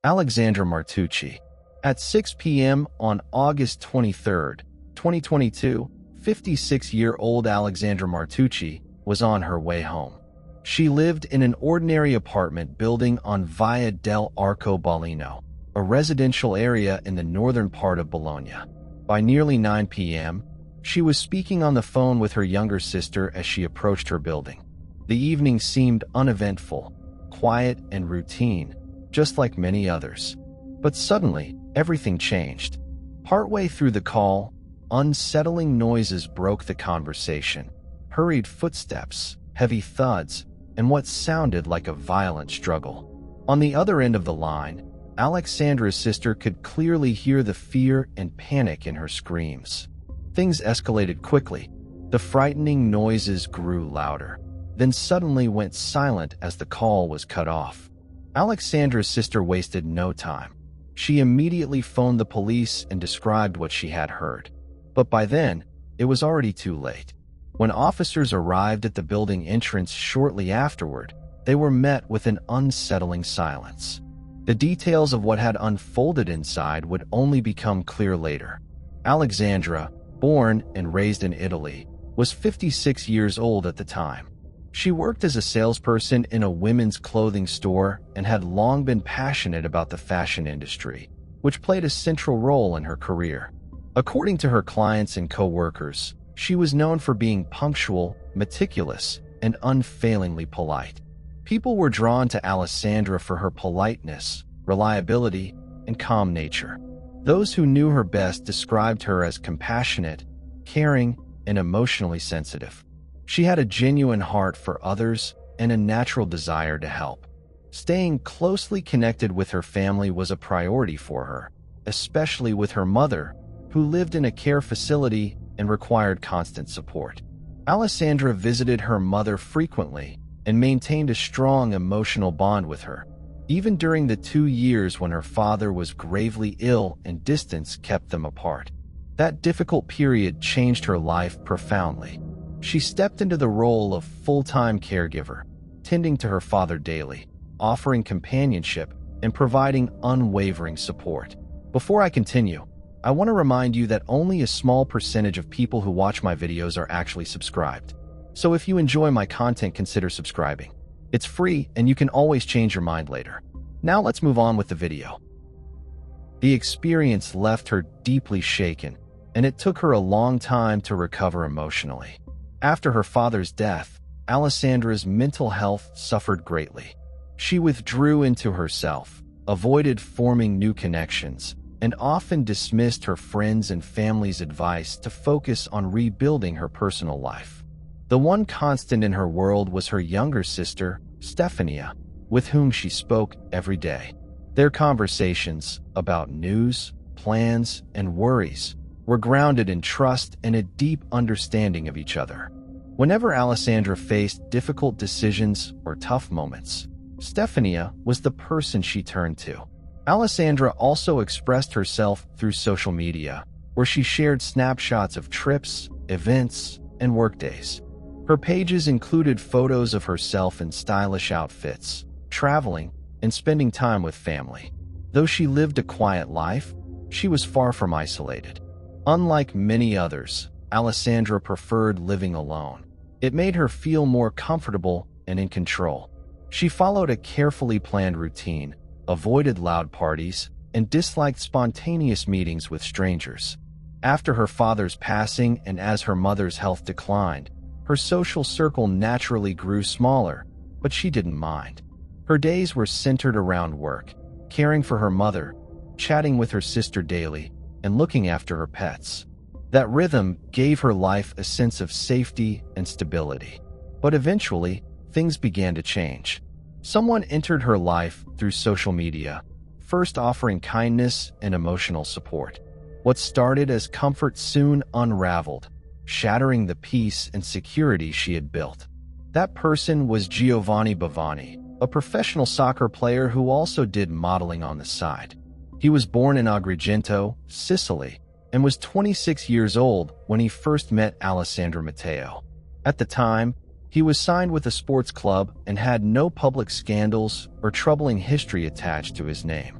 Alexandra Martucci. At 6 p.m. on August 23, 2022, 56-year-old Alexandra Martucci was on her way home. She lived in an ordinary apartment building on Via del Arcobaleno, a residential area in the northern part of Bologna. By nearly 9 p.m., she was speaking on the phone with her younger sister as she approached her building. The evening seemed uneventful, quiet and routine, just like many others. But suddenly, everything changed. Partway through the call, unsettling noises broke the conversation. Hurried footsteps, heavy thuds, and what sounded like a violent struggle. On the other end of the line, Alexandra's sister could clearly hear the fear and panic in her screams. Things escalated quickly. The frightening noises grew louder, then suddenly went silent as the call was cut off. Alexandra's sister wasted no time. She immediately phoned the police and described what she had heard. But by then, it was already too late. When officers arrived at the building entrance shortly afterward, they were met with an unsettling silence. The details of what had unfolded inside would only become clear later. Alexandra, born and raised in Italy, was 56 years old at the time. She worked as a salesperson in a women's clothing store and had long been passionate about the fashion industry, which played a central role in her career. According to her clients and co-workers, she was known for being punctual, meticulous, and unfailingly polite. People were drawn to Alessandra for her politeness, reliability, and calm nature. Those who knew her best described her as compassionate, caring, and emotionally sensitive. She had a genuine heart for others and a natural desire to help. Staying closely connected with her family was a priority for her, especially with her mother, who lived in a care facility and required constant support. Alessandra visited her mother frequently and maintained a strong emotional bond with her. Even during the 2 years when her father was gravely ill and distance kept them apart. That difficult period changed her life profoundly. She stepped into the role of full-time caregiver, tending to her father daily, offering companionship, and providing unwavering support. Before I continue, I want to remind you that only a small percentage of people who watch my videos are actually subscribed. So if you enjoy my content, consider subscribing. It's free and you can always change your mind later. Now let's move on with the video. The experience left her deeply shaken, and it took her a long time to recover emotionally. After her father's death, Alessandra's mental health suffered greatly. She withdrew into herself, avoided forming new connections, and often dismissed her friends' and family's advice to focus on rebuilding her personal life. The one constant in her world was her younger sister, Stefania, with whom she spoke every day. Their conversations about news, plans, and worries were grounded in trust and a deep understanding of each other. Whenever Alessandra faced difficult decisions or tough moments, Stefania was the person she turned to. Alessandra also expressed herself through social media, where she shared snapshots of trips, events, and workdays. Her pages included photos of herself in stylish outfits, traveling, and spending time with family. Though she lived a quiet life, she was far from isolated. Unlike many others, Alessandra preferred living alone. It made her feel more comfortable and in control. She followed a carefully planned routine, avoided loud parties, and disliked spontaneous meetings with strangers. After her father's passing and as her mother's health declined, her social circle naturally grew smaller, but she didn't mind. Her days were centered around work, caring for her mother, chatting with her sister daily, and looking after her pets. That rhythm gave her life a sense of safety and stability. But eventually, things began to change. Someone entered her life through social media, first offering kindness and emotional support. What started as comfort soon unraveled, shattering the peace and security she had built. That person was Giovanni Bavani, a professional soccer player who also did modeling on the side. He was born in Agrigento, Sicily, and was 26 years old when he first met Alessandra Matteo. At the time, he was signed with a sports club and had no public scandals or troubling history attached to his name.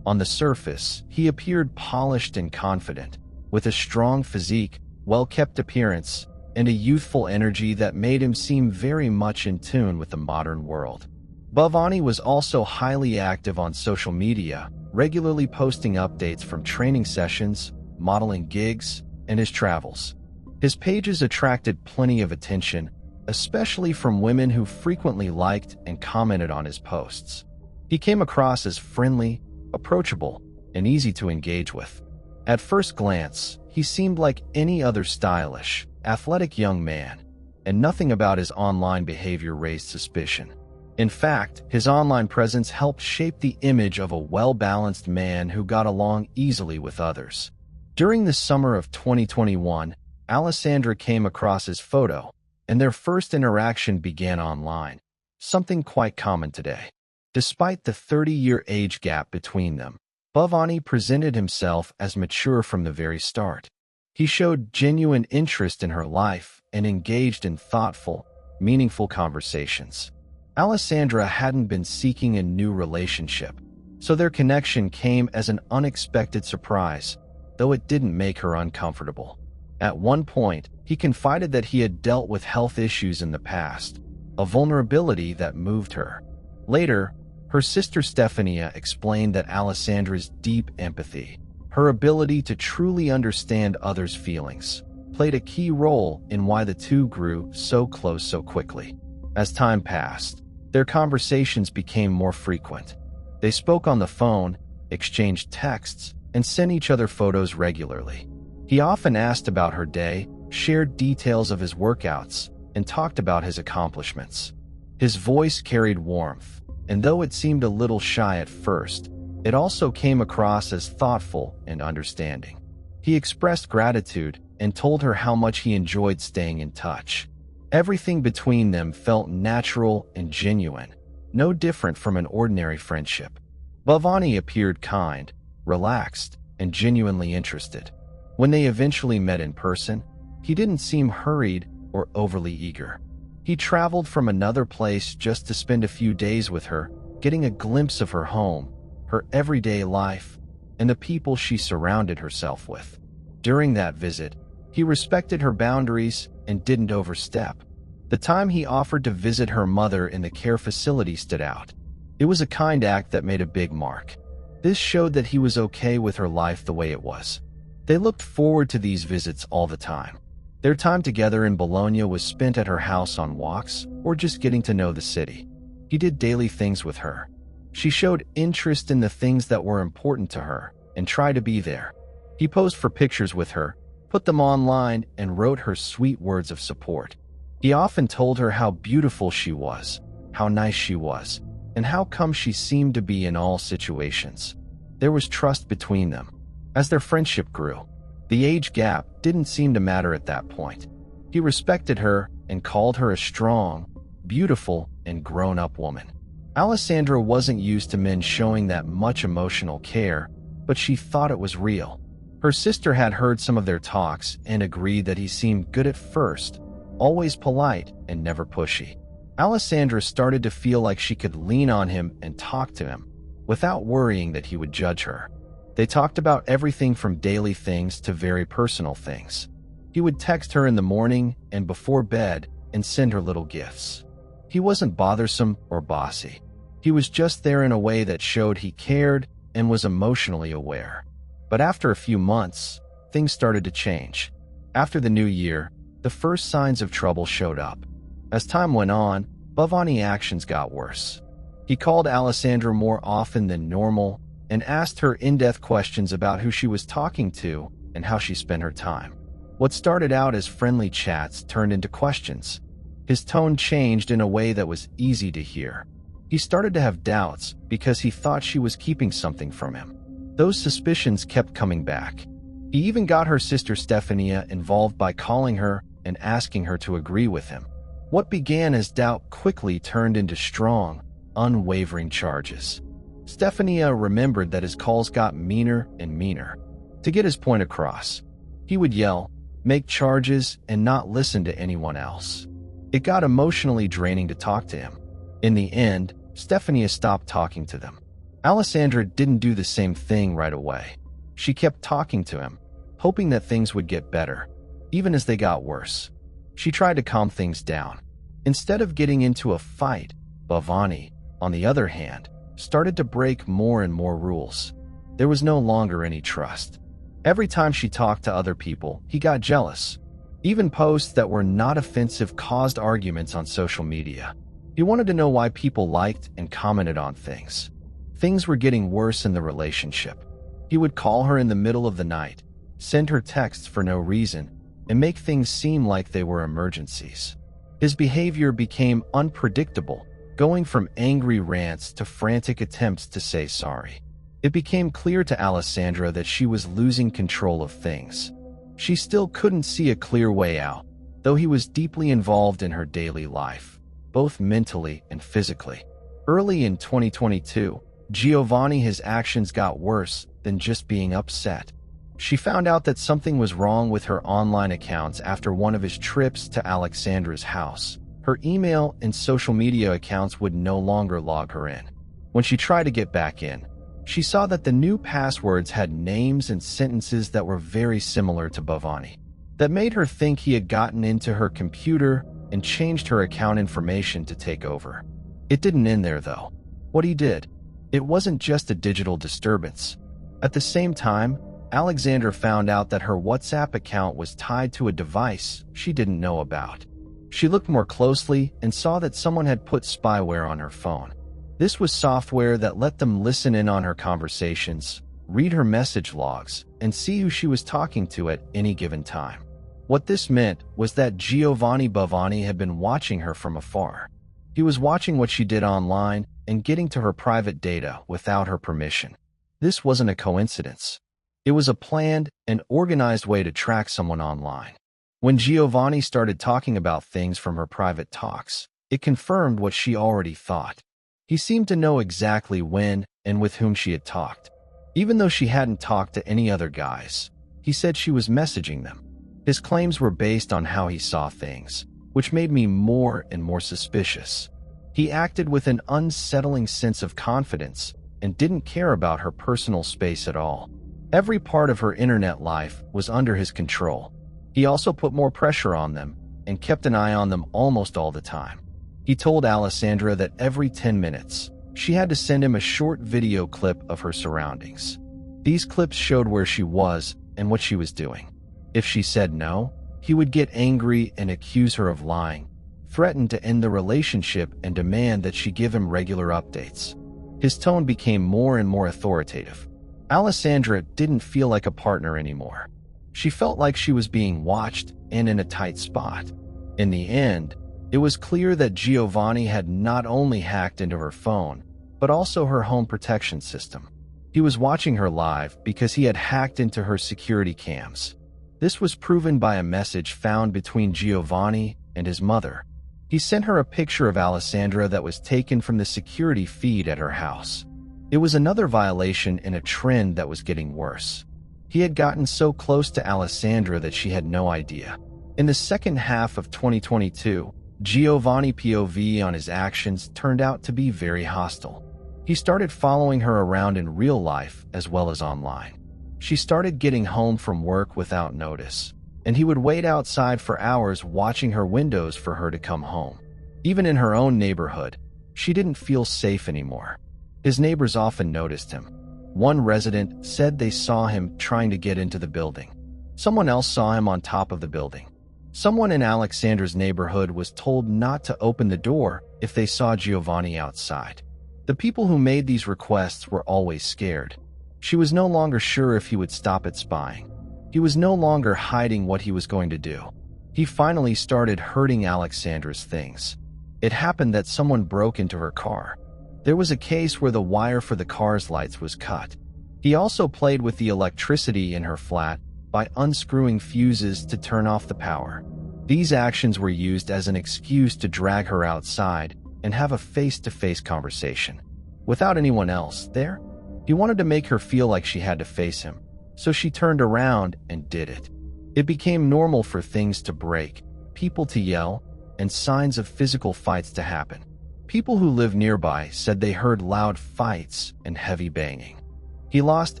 On the surface, he appeared polished and confident, with a strong physique, well-kept appearance, and a youthful energy that made him seem very much in tune with the modern world. Bhavani was also highly active on social media, regularly posting updates from training sessions, modeling gigs, and his travels. His pages attracted plenty of attention, especially from women who frequently liked and commented on his posts. He came across as friendly, approachable, and easy to engage with. At first glance, he seemed like any other stylish, athletic young man, and nothing about his online behavior raised suspicion. In fact, his online presence helped shape the image of a well-balanced man who got along easily with others. During the summer of 2021, Alessandra came across his photo, and their first interaction began online, something quite common today. Despite the 30-year age gap between them, Bhavani presented himself as mature from the very start. He showed genuine interest in her life and engaged in thoughtful, meaningful conversations. Alessandra hadn't been seeking a new relationship, so their connection came as an unexpected surprise, though it didn't make her uncomfortable. At one point, he confided that he had dealt with health issues in the past, a vulnerability that moved her. Later, her sister Stefania explained that Alessandra's deep empathy, her ability to truly understand others' feelings, played a key role in why the two grew so close so quickly. As time passed, their conversations became more frequent. They spoke on the phone, exchanged texts, and sent each other photos regularly. He often asked about her day, shared details of his workouts, and talked about his accomplishments. His voice carried warmth, and though it seemed a little shy at first, it also came across as thoughtful and understanding. He expressed gratitude and told her how much he enjoyed staying in touch. Everything between them felt natural and genuine, no different from an ordinary friendship. Bhavani appeared kind, relaxed, and genuinely interested. When they eventually met in person, he didn't seem hurried or overly eager. He traveled from another place just to spend a few days with her, getting a glimpse of her home, her everyday life, and the people she surrounded herself with. During that visit, he respected her boundaries and didn't overstep. The time he offered to visit her mother in the care facility stood out. It was a kind act that made a big mark. This showed that he was okay with her life the way it was. They looked forward to these visits all the time. Their time together in Bologna was spent at her house on walks or just getting to know the city. He did daily things with her. She showed interest in the things that were important to her and tried to be there. He posed for pictures with her, put them online, and wrote her sweet words of support. He often told her how beautiful she was, how nice she was, and how come she seemed to be in all situations. There was trust between them. As their friendship grew, the age gap didn't seem to matter at that point. He respected her and called her a strong, beautiful, and grown-up woman. Alessandra wasn't used to men showing that much emotional care, but she thought it was real. Her sister had heard some of their talks and agreed that he seemed good at first, always polite and never pushy. Alessandra started to feel like she could lean on him and talk to him, without worrying that he would judge her. They talked about everything from daily things to very personal things. He would text her in the morning and before bed and send her little gifts. He wasn't bothersome or bossy. He was just there in a way that showed he cared and was emotionally aware. But after a few months, things started to change. After the new year, the first signs of trouble showed up. As time went on, Bhavani's actions got worse. He called Alessandra more often than normal and asked her in-depth questions about who she was talking to and how she spent her time. What started out as friendly chats turned into questions. His tone changed in a way that was easy to hear. He started to have doubts because he thought she was keeping something from him. Those suspicions kept coming back. He even got her sister Stefania involved by calling her and asking her to agree with him. What began as doubt quickly turned into strong, unwavering charges. Stefania remembered that his calls got meaner and meaner. To get his point across, he would yell, make charges, and not listen to anyone else. It got emotionally draining to talk to him. In the end, Stefania stopped talking to them. Alessandra didn't do the same thing right away. She kept talking to him, hoping that things would get better, even as they got worse. She tried to calm things down. Instead of getting into a fight, Bhavani, on the other hand, started to break more and more rules. There was no longer any trust. Every time she talked to other people, he got jealous. Even posts that were not offensive caused arguments on social media. He wanted to know why people liked and commented on things. Things were getting worse in the relationship. He would call her in the middle of the night, send her texts for no reason, and make things seem like they were emergencies. His behavior became unpredictable, going from angry rants to frantic attempts to say sorry. It became clear to Alessandra that she was losing control of things. She still couldn't see a clear way out, though he was deeply involved in her daily life, both mentally and physically. Early in 2022, Giovanni's actions got worse than just being upset. She found out that something was wrong with her online accounts after one of his trips to Alexandra's house. Her email and social media accounts would no longer log her in. When she tried to get back in, she saw that the new passwords had names and sentences that were very similar to Bhavani. That made her think he had gotten into her computer and changed her account information to take over. It didn't end there, though. What he did, it wasn't just a digital disturbance. At the same time, Alexandra found out that her WhatsApp account was tied to a device she didn't know about. She looked more closely and saw that someone had put spyware on her phone. This was software that let them listen in on her conversations, read her message logs, and see who she was talking to at any given time. What this meant was that Giovanni Bhavani had been watching her from afar. He was watching what she did online and getting to her private data without her permission. This wasn't a coincidence. It was a planned and organized way to track someone online. When Giovanni started talking about things from her private talks, it confirmed what she already thought. He seemed to know exactly when and with whom she had talked. Even though she hadn't talked to any other guys, he said she was messaging them. His claims were based on how he saw things, which made me more and more suspicious. He acted with an unsettling sense of confidence and didn't care about her personal space at all. Every part of her internet life was under his control. He also put more pressure on them and kept an eye on them almost all the time. He told Alessandra that every 10 minutes, she had to send him a short video clip of her surroundings. These clips showed where she was and what she was doing. If she said no, he would get angry and accuse her of lying, threaten to end the relationship, and demand that she give him regular updates. His tone became more and more authoritative. Alessandra didn't feel like a partner anymore. She felt like she was being watched and in a tight spot. In the end, it was clear that Giovanni had not only hacked into her phone, but also her home protection system. He was watching her live because he had hacked into her security cams. This was proven by a message found between Giovanni and his mother. He sent her a picture of Alessandra that was taken from the security feed at her house. It was another violation in a trend that was getting worse. He had gotten so close to Alessandra that she had no idea. In the second half of 2022, Giovanni POV on his actions turned out to be very hostile. He started following her around in real life as well as online. She started getting home from work without notice, and he would wait outside for hours watching her windows for her to come home. Even in her own neighborhood, she didn't feel safe anymore. His neighbors often noticed him. One resident said they saw him trying to get into the building. Someone else saw him on top of the building. Someone in Alexandra's neighborhood was told not to open the door if they saw Giovanni outside. The people who made these requests were always scared. She was no longer sure if he would stop at spying. He was no longer hiding what he was going to do. He finally started hurting Alexandra's things. It happened that someone broke into her car. There was a case where the wire for the car's lights was cut. He also played with the electricity in her flat by unscrewing fuses to turn off the power. These actions were used as an excuse to drag her outside and have a face-to-face conversation. Without anyone else there, he wanted to make her feel like she had to face him, so she turned around and did it. It became normal for things to break, people to yell, and signs of physical fights to happen. People who lived nearby said they heard loud fights and heavy banging. He lost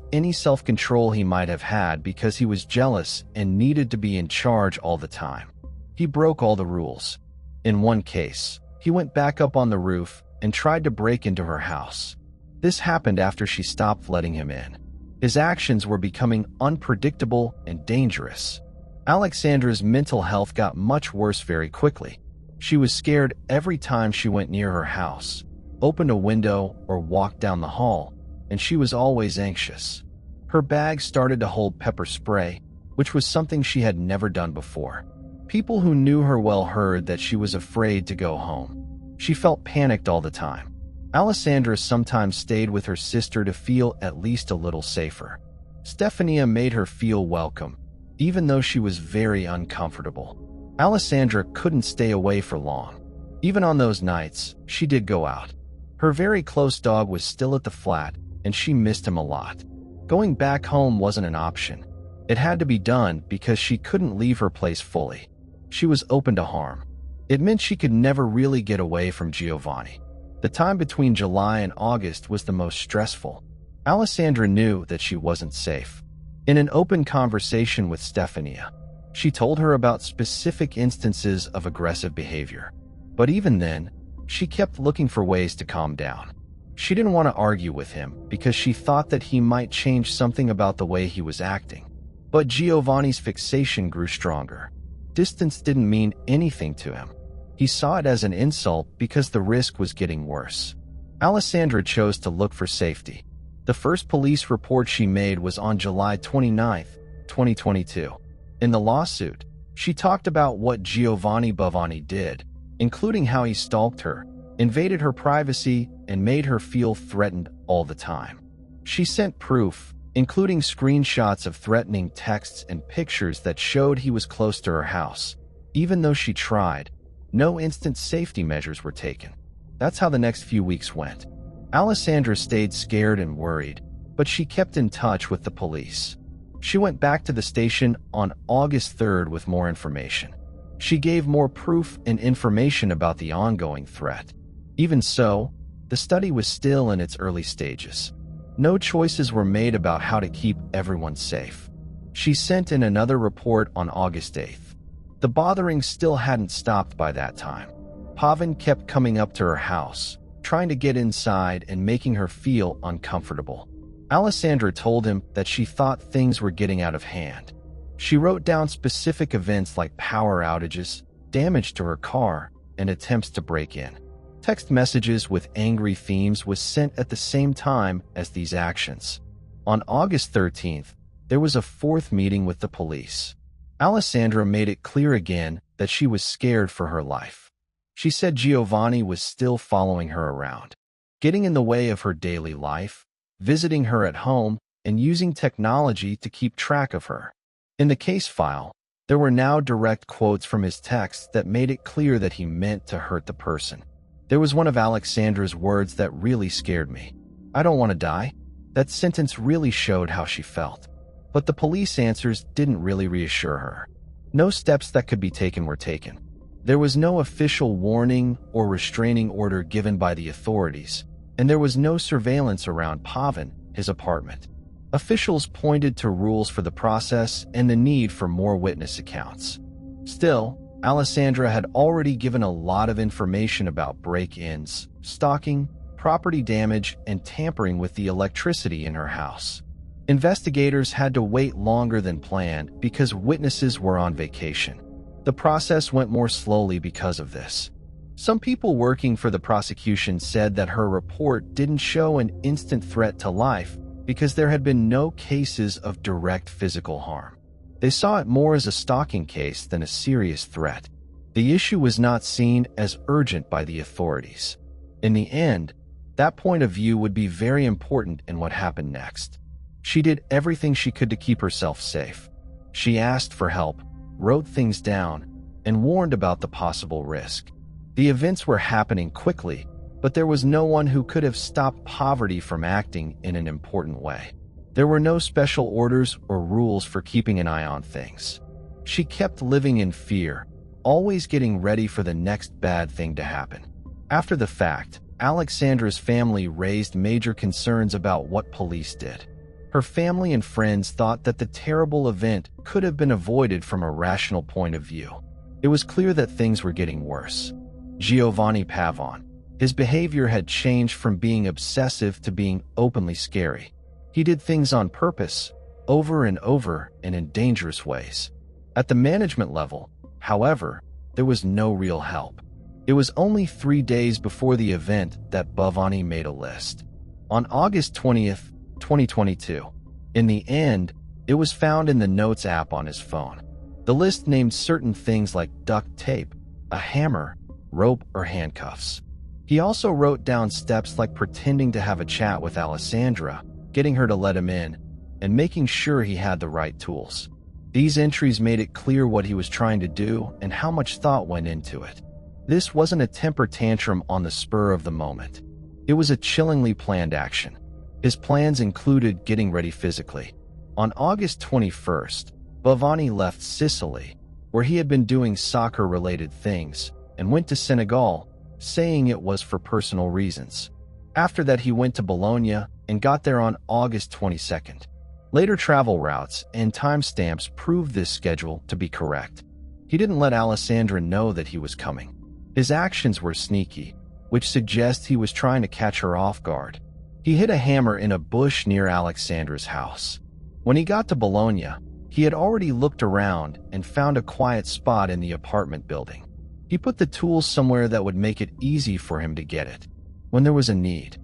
any self-control he might have had because he was jealous and needed to be in charge all the time. He broke all the rules. In one case, he went back up on the roof and tried to break into her house. This happened after she stopped letting him in. His actions were becoming unpredictable and dangerous. Alexandra's mental health got much worse very quickly. She was scared every time she went near her house, opened a window, or walked down the hall, and she was always anxious. Her bag started to hold pepper spray, which was something she had never done before. People who knew her well heard that she was afraid to go home. She felt panicked all the time. Alessandra sometimes stayed with her sister to feel at least a little safer. Stefania made her feel welcome, even though she was very uncomfortable. Alessandra couldn't stay away for long. Even on those nights, she did go out. Her very close dog was still at the flat, and she missed him a lot. Going back home wasn't an option. It had to be done because she couldn't leave her place fully. She was open to harm. It meant she could never really get away from Giovanni. The time between July and August was the most stressful. Alessandra knew that she wasn't safe. In an open conversation with Stefania, she told her about specific instances of aggressive behavior. But even then, she kept looking for ways to calm down. She didn't want to argue with him because she thought that he might change something about the way he was acting. But Giovanni's fixation grew stronger. Distance didn't mean anything to him. He saw it as an insult because the risk was getting worse. Alessandra chose to look for safety. The first police report she made was on July 29, 2022. In the lawsuit, she talked about what Giovanni Bovani did, including how he stalked her, invaded her privacy, and made her feel threatened all the time. She sent proof, including screenshots of threatening texts and pictures that showed he was close to her house. Even though she tried, no instant safety measures were taken. That's how the next few weeks went. Alessandra stayed scared and worried, but she kept in touch with the police. She went back to the station on August 3rd with more information. She gave more proof and information about the ongoing threat. Even so, the study was still in its early stages. No choices were made about how to keep everyone safe. She sent in another report on August 8th. The bothering still hadn't stopped by that time. Pavan kept coming up to her house, trying to get inside and making her feel uncomfortable. Alessandra told him that she thought things were getting out of hand. She wrote down specific events like power outages, damage to her car, and attempts to break in. Text messages with angry themes was sent at the same time as these actions. On August 13th, there was a fourth meeting with the police. Alessandra made it clear again that she was scared for her life. She said Giovanni was still following her around, getting in the way of her daily life, visiting her at home, and using technology to keep track of her. In the case file, there were now direct quotes from his texts that made it clear that he meant to hurt the person. There was one of Alexandra's words that really scared me. "I don't want to die." That sentence really showed how she felt. But the police answers didn't really reassure her. No steps that could be taken were taken. There was no official warning or restraining order given by the authorities, and there was no surveillance around Pavan, his apartment. Officials pointed to rules for the process and the need for more witness accounts. Still, Alessandra had already given a lot of information about break-ins, stalking, property damage, and tampering with the electricity in her house. Investigators had to wait longer than planned because witnesses were on vacation. The process went more slowly because of this. Some people working for the prosecution said that her report didn't show an instant threat to life because there had been no cases of direct physical harm. They saw it more as a stalking case than a serious threat. The issue was not seen as urgent by the authorities. In the end, that point of view would be very important in what happened next. She did everything she could to keep herself safe. She asked for help, wrote things down, and warned about the possible risk. The events were happening quickly, but there was no one who could have stopped poverty from acting in an important way. There were no special orders or rules for keeping an eye on things. She kept living in fear, always getting ready for the next bad thing to happen. After the fact, Alexandra's family raised major concerns about what police did. Her family and friends thought that the terrible event could have been avoided from a rational point of view. It was clear that things were getting worse. Giovanni Pavon. His behavior had changed from being obsessive to being openly scary. He did things on purpose, over and over, and in dangerous ways. At the management level, however, there was no real help. It was only 3 days before the event that Bhavani made a list. On August 20th, 2022, in the end, it was found in the Notes app on his phone. The list named certain things like duct tape, a hammer, rope, or handcuffs. He also wrote down steps like pretending to have a chat with Alessandra, getting her to let him in, and making sure he had the right tools. These entries made it clear what he was trying to do and how much thought went into it. This wasn't a temper tantrum on the spur of the moment. It was a chillingly planned action. His plans included getting ready physically. On August 21st, Bhavani left Sicily, where he had been doing soccer-related things, and went to Senegal, saying it was for personal reasons. After that, he went to Bologna and got there on August 22nd. Later travel routes and timestamps proved this schedule to be correct. He didn't let Alessandra know that he was coming. His actions were sneaky, which suggests he was trying to catch her off guard. He hid a hammer in a bush near Alexandra's house. When he got to Bologna, he had already looked around and found a quiet spot in the apartment building. He put the tools somewhere that would make it easy for him to get it when there was a need.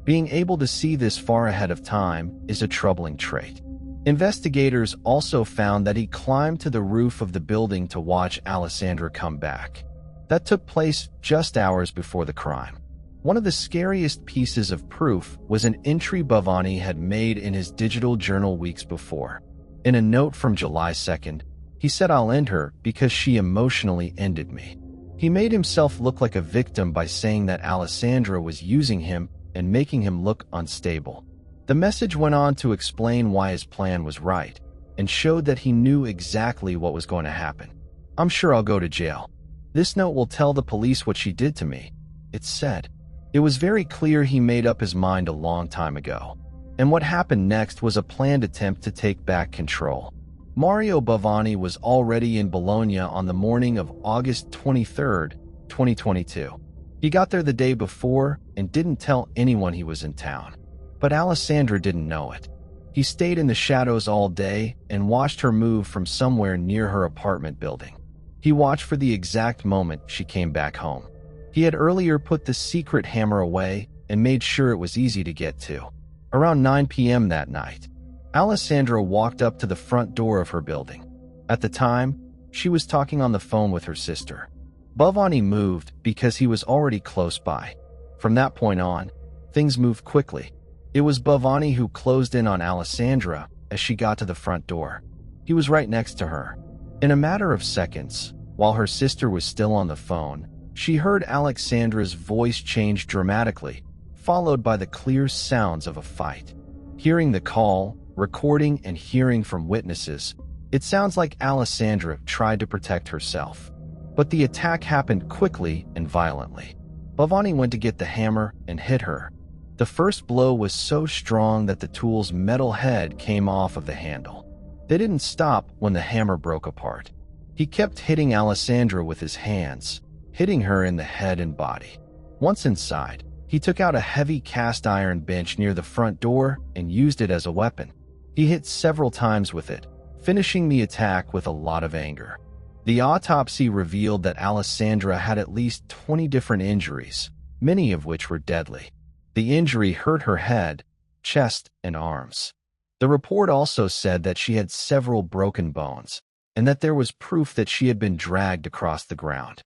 Being able to see this far ahead of time is a troubling trait. Investigators also found that he climbed to the roof of the building to watch Alessandra come back. That took place just hours before the crime. One of the scariest pieces of proof was an entry Bhavani had made in his digital journal weeks before. In a note from July 2nd, he said, "I'll end her because she emotionally ended me." He made himself look like a victim by saying that Alessandra was using him and making him look unstable. The message went on to explain why his plan was right and showed that he knew exactly what was going to happen. "I'm sure I'll go to jail. This note will tell the police what she did to me," it said. It was very clear he made up his mind a long time ago. And what happened next was a planned attempt to take back control. Mario Bhavani was already in Bologna on the morning of August 23rd, 2022. He got there the day before and didn't tell anyone he was in town. But Alessandra didn't know it. He stayed in the shadows all day and watched her move from somewhere near her apartment building. He watched for the exact moment she came back home. He had earlier put the secret hammer away and made sure it was easy to get to. Around 9 p.m. that night, Alessandra walked up to the front door of her building. At the time, she was talking on the phone with her sister. Bhavani moved because he was already close by. From that point on, things moved quickly. It was Bhavani who closed in on Alessandra as she got to the front door. He was right next to her. In a matter of seconds, while her sister was still on the phone, she heard Alexandra's voice change dramatically, followed by the clear sounds of a fight. Hearing the call, recording, and hearing from witnesses, it sounds like Alessandra tried to protect herself. But the attack happened quickly and violently. Bhavani went to get the hammer and hit her. The first blow was so strong that the tool's metal head came off of the handle. They didn't stop when the hammer broke apart. He kept hitting Alessandra with his hands, hitting her in the head and body. Once inside, he took out a heavy cast iron bench near the front door and used it as a weapon. He hit several times with it, finishing the attack with a lot of anger. The autopsy revealed that Alessandra had at least 20 different injuries, many of which were deadly. The injury hurt her head, chest, and arms. The report also said that she had several broken bones, and that there was proof that she had been dragged across the ground.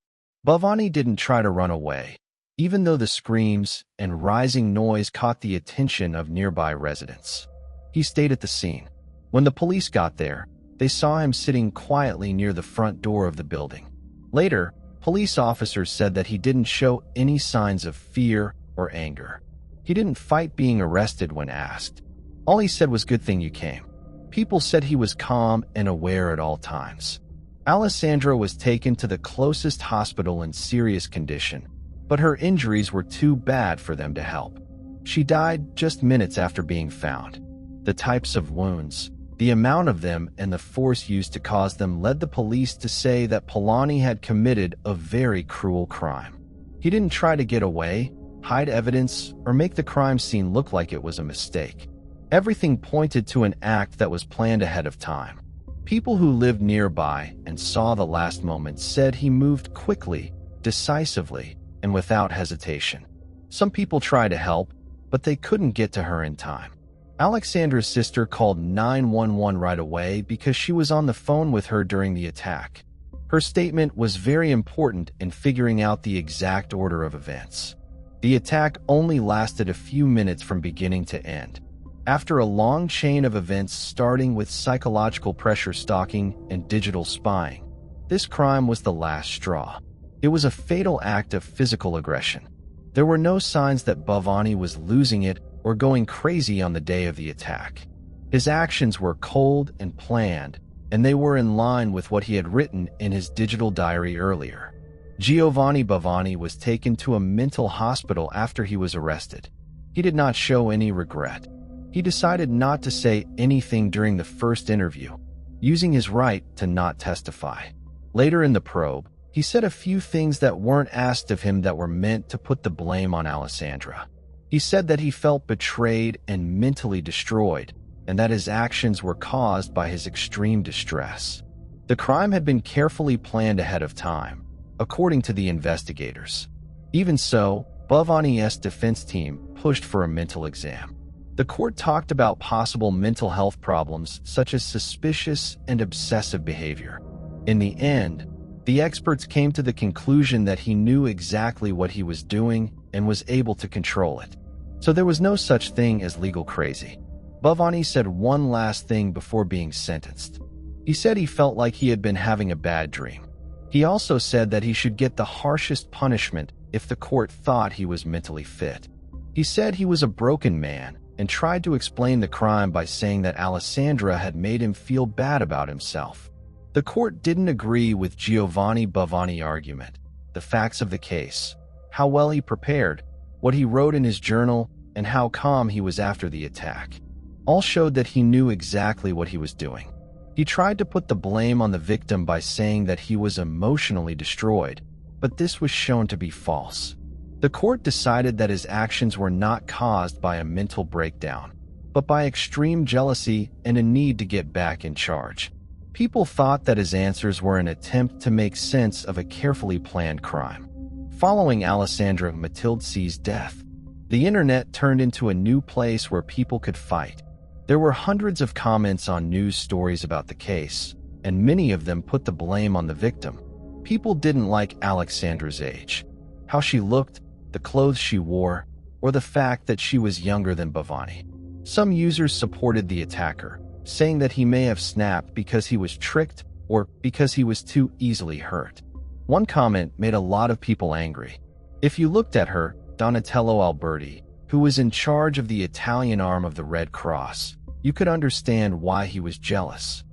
Bhavani didn't try to run away, even though the screams and rising noise caught the attention of nearby residents. He stayed at the scene. When the police got there, they saw him sitting quietly near the front door of the building. Later, police officers said that he didn't show any signs of fear or anger. He didn't fight being arrested when asked. All he said was, "Good thing you came." People said he was calm and aware at all times. Alessandra was taken to the closest hospital in serious condition, but her injuries were too bad for them to help. She died just minutes after being found. The types of wounds, the amount of them, and the force used to cause them led the police to say that Polanyi had committed a very cruel crime. He didn't try to get away, hide evidence, or make the crime scene look like it was a mistake. Everything pointed to an act that was planned ahead of time. People who lived nearby and saw the last moments said he moved quickly, decisively, and without hesitation. Some people tried to help, but they couldn't get to her in time. Alexandra's sister called 911 right away because she was on the phone with her during the attack. Her statement was very important in figuring out the exact order of events. The attack only lasted a few minutes from beginning to end. After a long chain of events starting with psychological pressure stalking and digital spying, this crime was the last straw. It was a fatal act of physical aggression. There were no signs that Bhavani was losing it or going crazy on the day of the attack. His actions were cold and planned, and they were in line with what he had written in his digital diary earlier. Giovanni Bhavani was taken to a mental hospital after he was arrested. He did not show any regret. He decided not to say anything during the first interview, using his right to not testify. Later in the probe, he said a few things that weren't asked of him that were meant to put the blame on Alessandra. He said that he felt betrayed and mentally destroyed, and that his actions were caused by his extreme distress. The crime had been carefully planned ahead of time, according to the investigators. Even so, Bhavani's defense team pushed for a mental exam. The court talked about possible mental health problems such as suspicious and obsessive behavior. In the end, the experts came to the conclusion that he knew exactly what he was doing and was able to control it. So there was no such thing as legal crazy. Bhavani said one last thing before being sentenced. He said he felt like he had been having a bad dream. He also said that he should get the harshest punishment if the court thought he was mentally fit. He said he was a broken man and tried to explain the crime by saying that Alessandra had made him feel bad about himself. The court didn't agree with Giovanni Bhavani's argument, the facts of the case, how well he prepared, what he wrote in his journal, and how calm he was after the attack. All showed that he knew exactly what he was doing. He tried to put the blame on the victim by saying that he was emotionally destroyed, but this was shown to be false. The court decided that his actions were not caused by a mental breakdown, but by extreme jealousy and a need to get back in charge. People thought that his answers were an attempt to make sense of a carefully planned crime. Following Alessandra Matildse's death, the internet turned into a new place where people could fight. There were hundreds of comments on news stories about the case, and many of them put the blame on the victim. People didn't like Alexandra's age, how she looked, the clothes she wore, or the fact that she was younger than Bhavani. Some users supported the attacker, saying that he may have snapped because he was tricked or because he was too easily hurt. One comment made a lot of people angry. If you looked at her, Donatello Alberti, who was in charge of the Italian arm of the Red Cross, you could understand why he was jealous.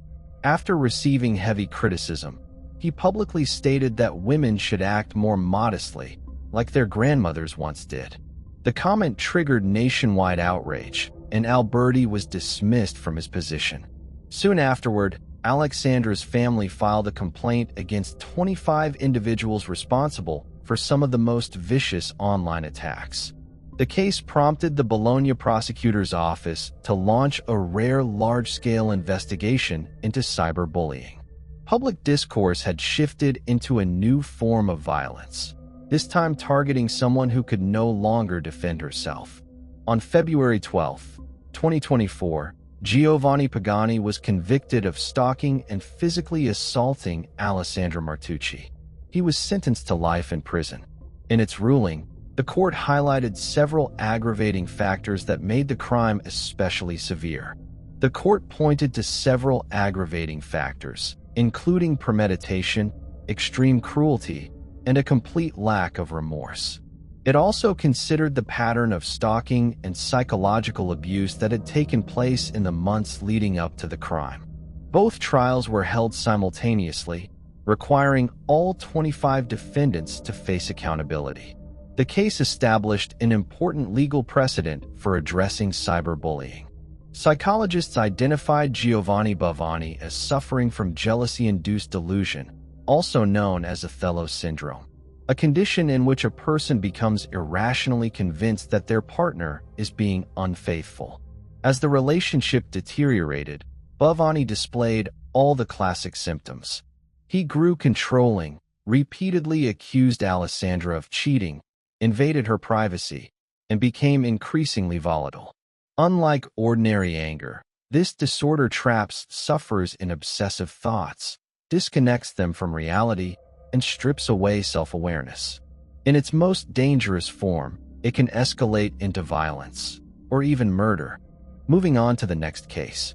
After receiving heavy criticism, he publicly stated that women should act more modestly, like their grandmothers once did. The comment triggered nationwide outrage, and Alberti was dismissed from his position. Soon afterward, Alexandra's family filed a complaint against 25 individuals responsible for some of the most vicious online attacks. The case prompted the Bologna prosecutor's office to launch a rare large-scale investigation into cyberbullying. Public discourse had shifted into a new form of violence, this time targeting someone who could no longer defend herself. On February 12, 2024, Giovanni Pagani was convicted of stalking and physically assaulting Alessandra Martucci. He was sentenced to life in prison. In its ruling, the court highlighted several aggravating factors that made the crime especially severe. The court pointed to several aggravating factors, including premeditation, extreme cruelty, and a complete lack of remorse. It also considered the pattern of stalking and psychological abuse that had taken place in the months leading up to the crime. Both trials were held simultaneously, requiring all 25 defendants to face accountability. The case established an important legal precedent for addressing cyberbullying. Psychologists identified Giovanni Bovani as suffering from jealousy-induced delusion, also known as Othello syndrome, a condition in which a person becomes irrationally convinced that their partner is being unfaithful. As the relationship deteriorated, Bovani displayed all the classic symptoms. He grew controlling, repeatedly accused Alessandra of cheating, invaded her privacy, and became increasingly volatile. Unlike ordinary anger, this disorder traps sufferers in obsessive thoughts, disconnects them from reality, and strips away self-awareness. In its most dangerous form, it can escalate into violence, or even murder. Moving on to the next case.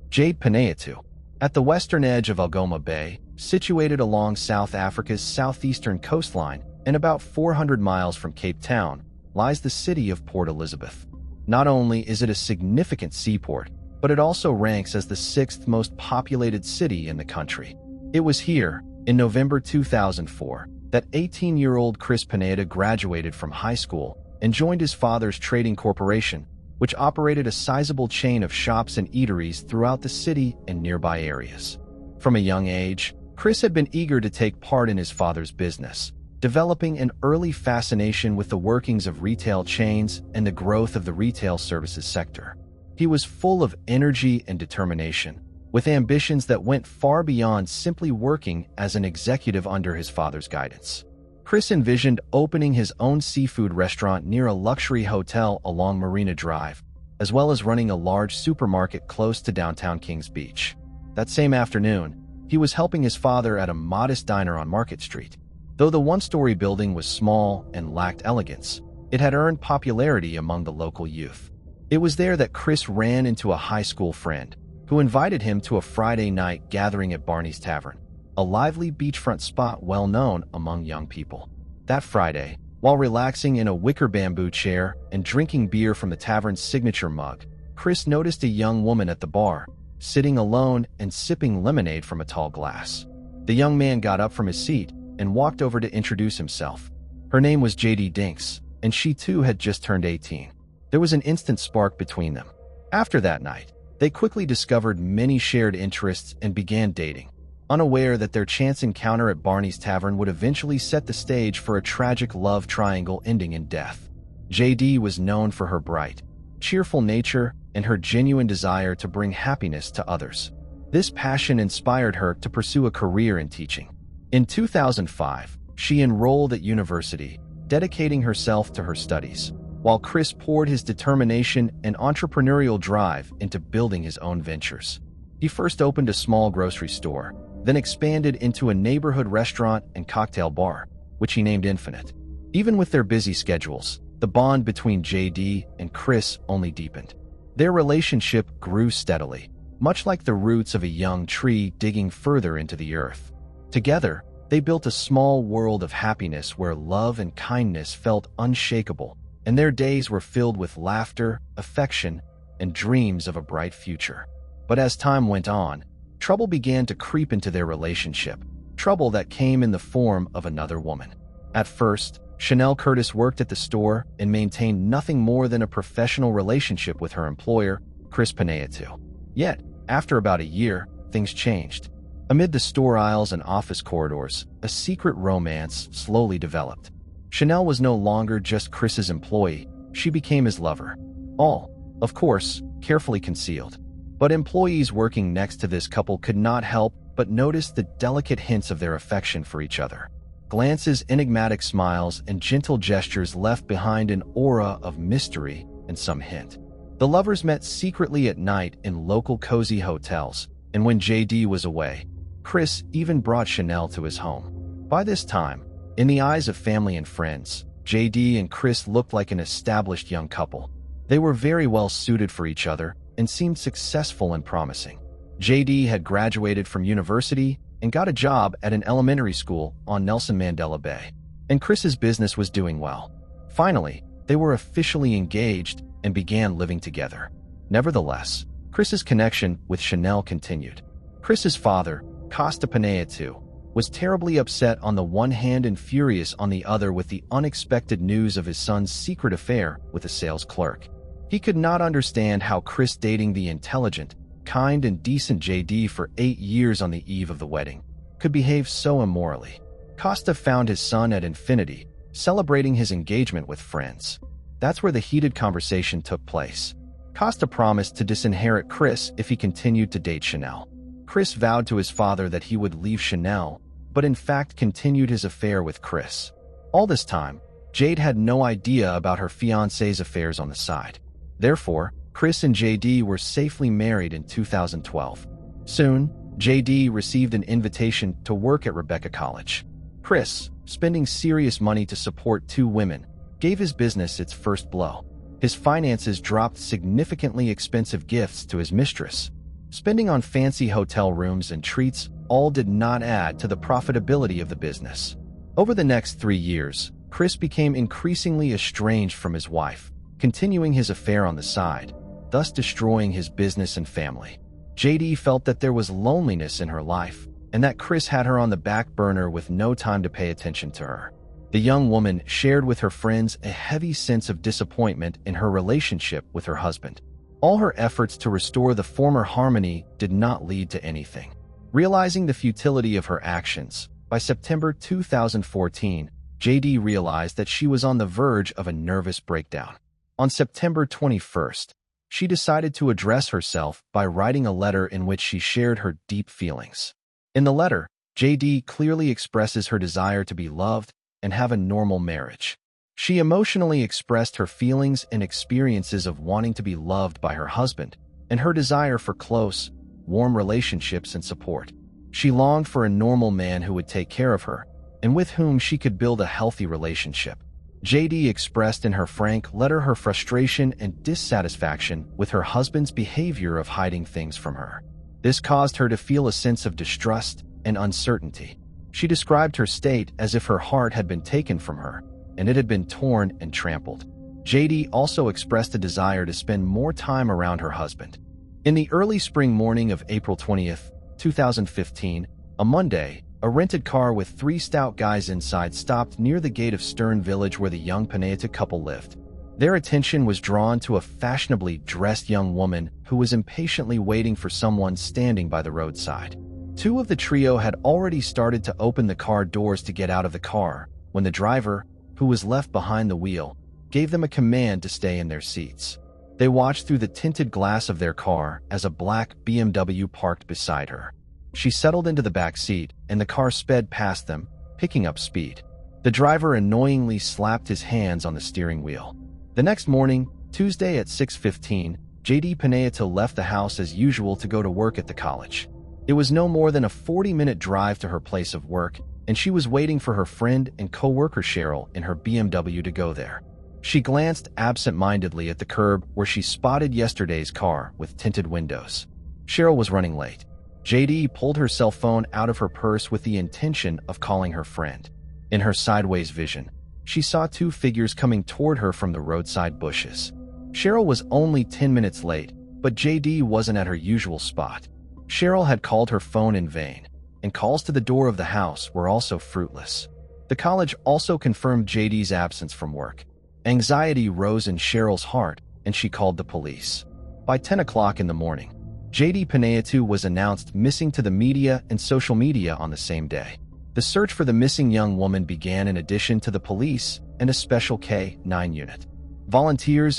Jade Panayiotou. At the western edge of Algoma Bay, situated along South Africa's southeastern coastline and about 400 miles from Cape Town, lies the city of Port Elizabeth. Not only is it a significant seaport, but it also ranks as the 6th most populated city in the country. It was here, in November 2004, that 18-year-old Chris Panayiotou graduated from high school and joined his father's trading corporation, which operated a sizable chain of shops and eateries throughout the city and nearby areas. From a young age, Chris had been eager to take part in his father's business, developing an early fascination with the workings of retail chains and the growth of the retail services sector. He was full of energy and determination, with ambitions that went far beyond simply working as an executive under his father's guidance. Chris envisioned opening his own seafood restaurant near a luxury hotel along Marina Drive, as well as running a large supermarket close to downtown Kings Beach. That same afternoon, he was helping his father at a modest diner on Market Street. Though the one-story building was small and lacked elegance, it had earned popularity among the local youth. It was there that Chris ran into a high school friend, who invited him to a Friday night gathering at Barney's Tavern, a lively beachfront spot well known among young people. That Friday, while relaxing in a wicker bamboo chair and drinking beer from the tavern's signature mug, Chris noticed a young woman at the bar, sitting alone and sipping lemonade from a tall glass. The young man got up from his seat and walked over to introduce himself. Her name was JD Dinks, and she too had just turned 18. There was an instant spark between them. After that night, they quickly discovered many shared interests and began dating, unaware that their chance encounter at Barney's Tavern would eventually set the stage for a tragic love triangle ending in death. JD was known for her bright, cheerful nature and her genuine desire to bring happiness to others. This passion inspired her to pursue a career in teaching. In 2005, she enrolled at university, dedicating herself to her studies, while Chris poured his determination and entrepreneurial drive into building his own ventures. He first opened a small grocery store, then expanded into a neighborhood restaurant and cocktail bar, which he named Infinite. Even with their busy schedules, the bond between JD and Chris only deepened. Their relationship grew steadily, much like the roots of a young tree digging further into the earth. Together, they built a small world of happiness where love and kindness felt unshakable, and their days were filled with laughter, affection, and dreams of a bright future. But as time went on, trouble began to creep into their relationship, trouble that came in the form of another woman. At first, Chanel Curtis worked at the store and maintained nothing more than a professional relationship with her employer, Chris Panayiotou. Yet, after about a year, things changed. Amid the store aisles and office corridors, a secret romance slowly developed. Chanel was no longer just Chris's employee, she became his lover. All, of course, carefully concealed. But employees working next to this couple could not help but notice the delicate hints of their affection for each other. Glances, enigmatic smiles, and gentle gestures left behind an aura of mystery and some hint. The lovers met secretly at night in local cozy hotels, and when JD was away, Chris even brought Chanel to his home. By this time, in the eyes of family and friends, JD and Chris looked like an established young couple. They were very well suited for each other and seemed successful and promising. JD had graduated from university and got a job at an elementary school on Nelson Mandela Bay, and Chris's business was doing well. Finally, they were officially engaged and began living together. Nevertheless, Chris's connection with Chanel continued. Chris's father, Costa Panayiotou, was terribly upset on the one hand and furious on the other with the unexpected news of his son's secret affair with a sales clerk. He could not understand how Chris, dating the intelligent, kind, and decent JD for 8 years on the eve of the wedding, could behave so immorally. Costa found his son at Infinity, celebrating his engagement with friends. That's where the heated conversation took place. Costa promised to disinherit Chris if he continued to date Chanel. Chris vowed to his father that he would leave Chanel, but in fact continued his affair with Chris. All this time, Jade had no idea about her fiancé's affairs on the side. Therefore, Chris and JD were safely married in 2012. Soon, JD received an invitation to work at Rebecca College. Chris, spending serious money to support 2 women, gave his business its first blow. His finances dropped significantly expensive gifts to his mistress. Spending on fancy hotel rooms and treats all did not add to the profitability of the business. Over the next 3 years, Chris became increasingly estranged from his wife, continuing his affair on the side, thus destroying his business and family. JD felt that there was loneliness in her life, and that Chris had her on the back burner with no time to pay attention to her. The young woman shared with her friends a heavy sense of disappointment in her relationship with her husband. All her efforts to restore the former harmony did not lead to anything. Realizing the futility of her actions, by September 2014, JD realized that she was on the verge of a nervous breakdown. On September 21st, she decided to address herself by writing a letter in which she shared her deep feelings. In the letter, JD clearly expresses her desire to be loved and have a normal marriage. She emotionally expressed her feelings and experiences of wanting to be loved by her husband and her desire for close, warm relationships and support. She longed for a normal man who would take care of her and with whom she could build a healthy relationship. JD expressed in her frank letter her frustration and dissatisfaction with her husband's behavior of hiding things from her. This caused her to feel a sense of distrust and uncertainty. She described her state as if her heart had been taken from her, and it had been torn and trampled. JD also expressed a desire to spend more time around her husband. In the early spring morning of April 20th, 2015, a Monday, a rented car with 3 stout guys inside stopped near the gate of Stern Village where the young Pineda couple lived. Their attention was drawn to a fashionably dressed young woman who was impatiently waiting for someone standing by the roadside. 2 of the trio had already started to open the car doors to get out of the car when the driver, who was left behind the wheel, gave them a command to stay in their seats. They watched through the tinted glass of their car as a black BMW parked beside her. She settled into the back seat, and the car sped past them, picking up speed. The driver annoyingly slapped his hands on the steering wheel. The next morning, Tuesday at 6:15, JD Pineda left the house as usual to go to work at the college. It was no more than a 40-minute drive to her place of work, and she was waiting for her friend and co-worker Cheryl in her BMW to go there. She glanced absent-mindedly at the curb where she spotted yesterday's car with tinted windows. Cheryl was running late. JD pulled her cell phone out of her purse with the intention of calling her friend. In her sideways vision, she saw 2 figures coming toward her from the roadside bushes. Cheryl was only 10 minutes late, but JD wasn't at her usual spot. Cheryl had called her phone in vain, and calls to the door of the house were also fruitless. The college also confirmed JD's absence from work. Anxiety rose in Cheryl's heart, and she called the police. By 10 o'clock in the morning, JD Pineda was announced missing to the media and social media on the same day. The search for the missing young woman began in addition to the police and a special K-9 unit. Volunteers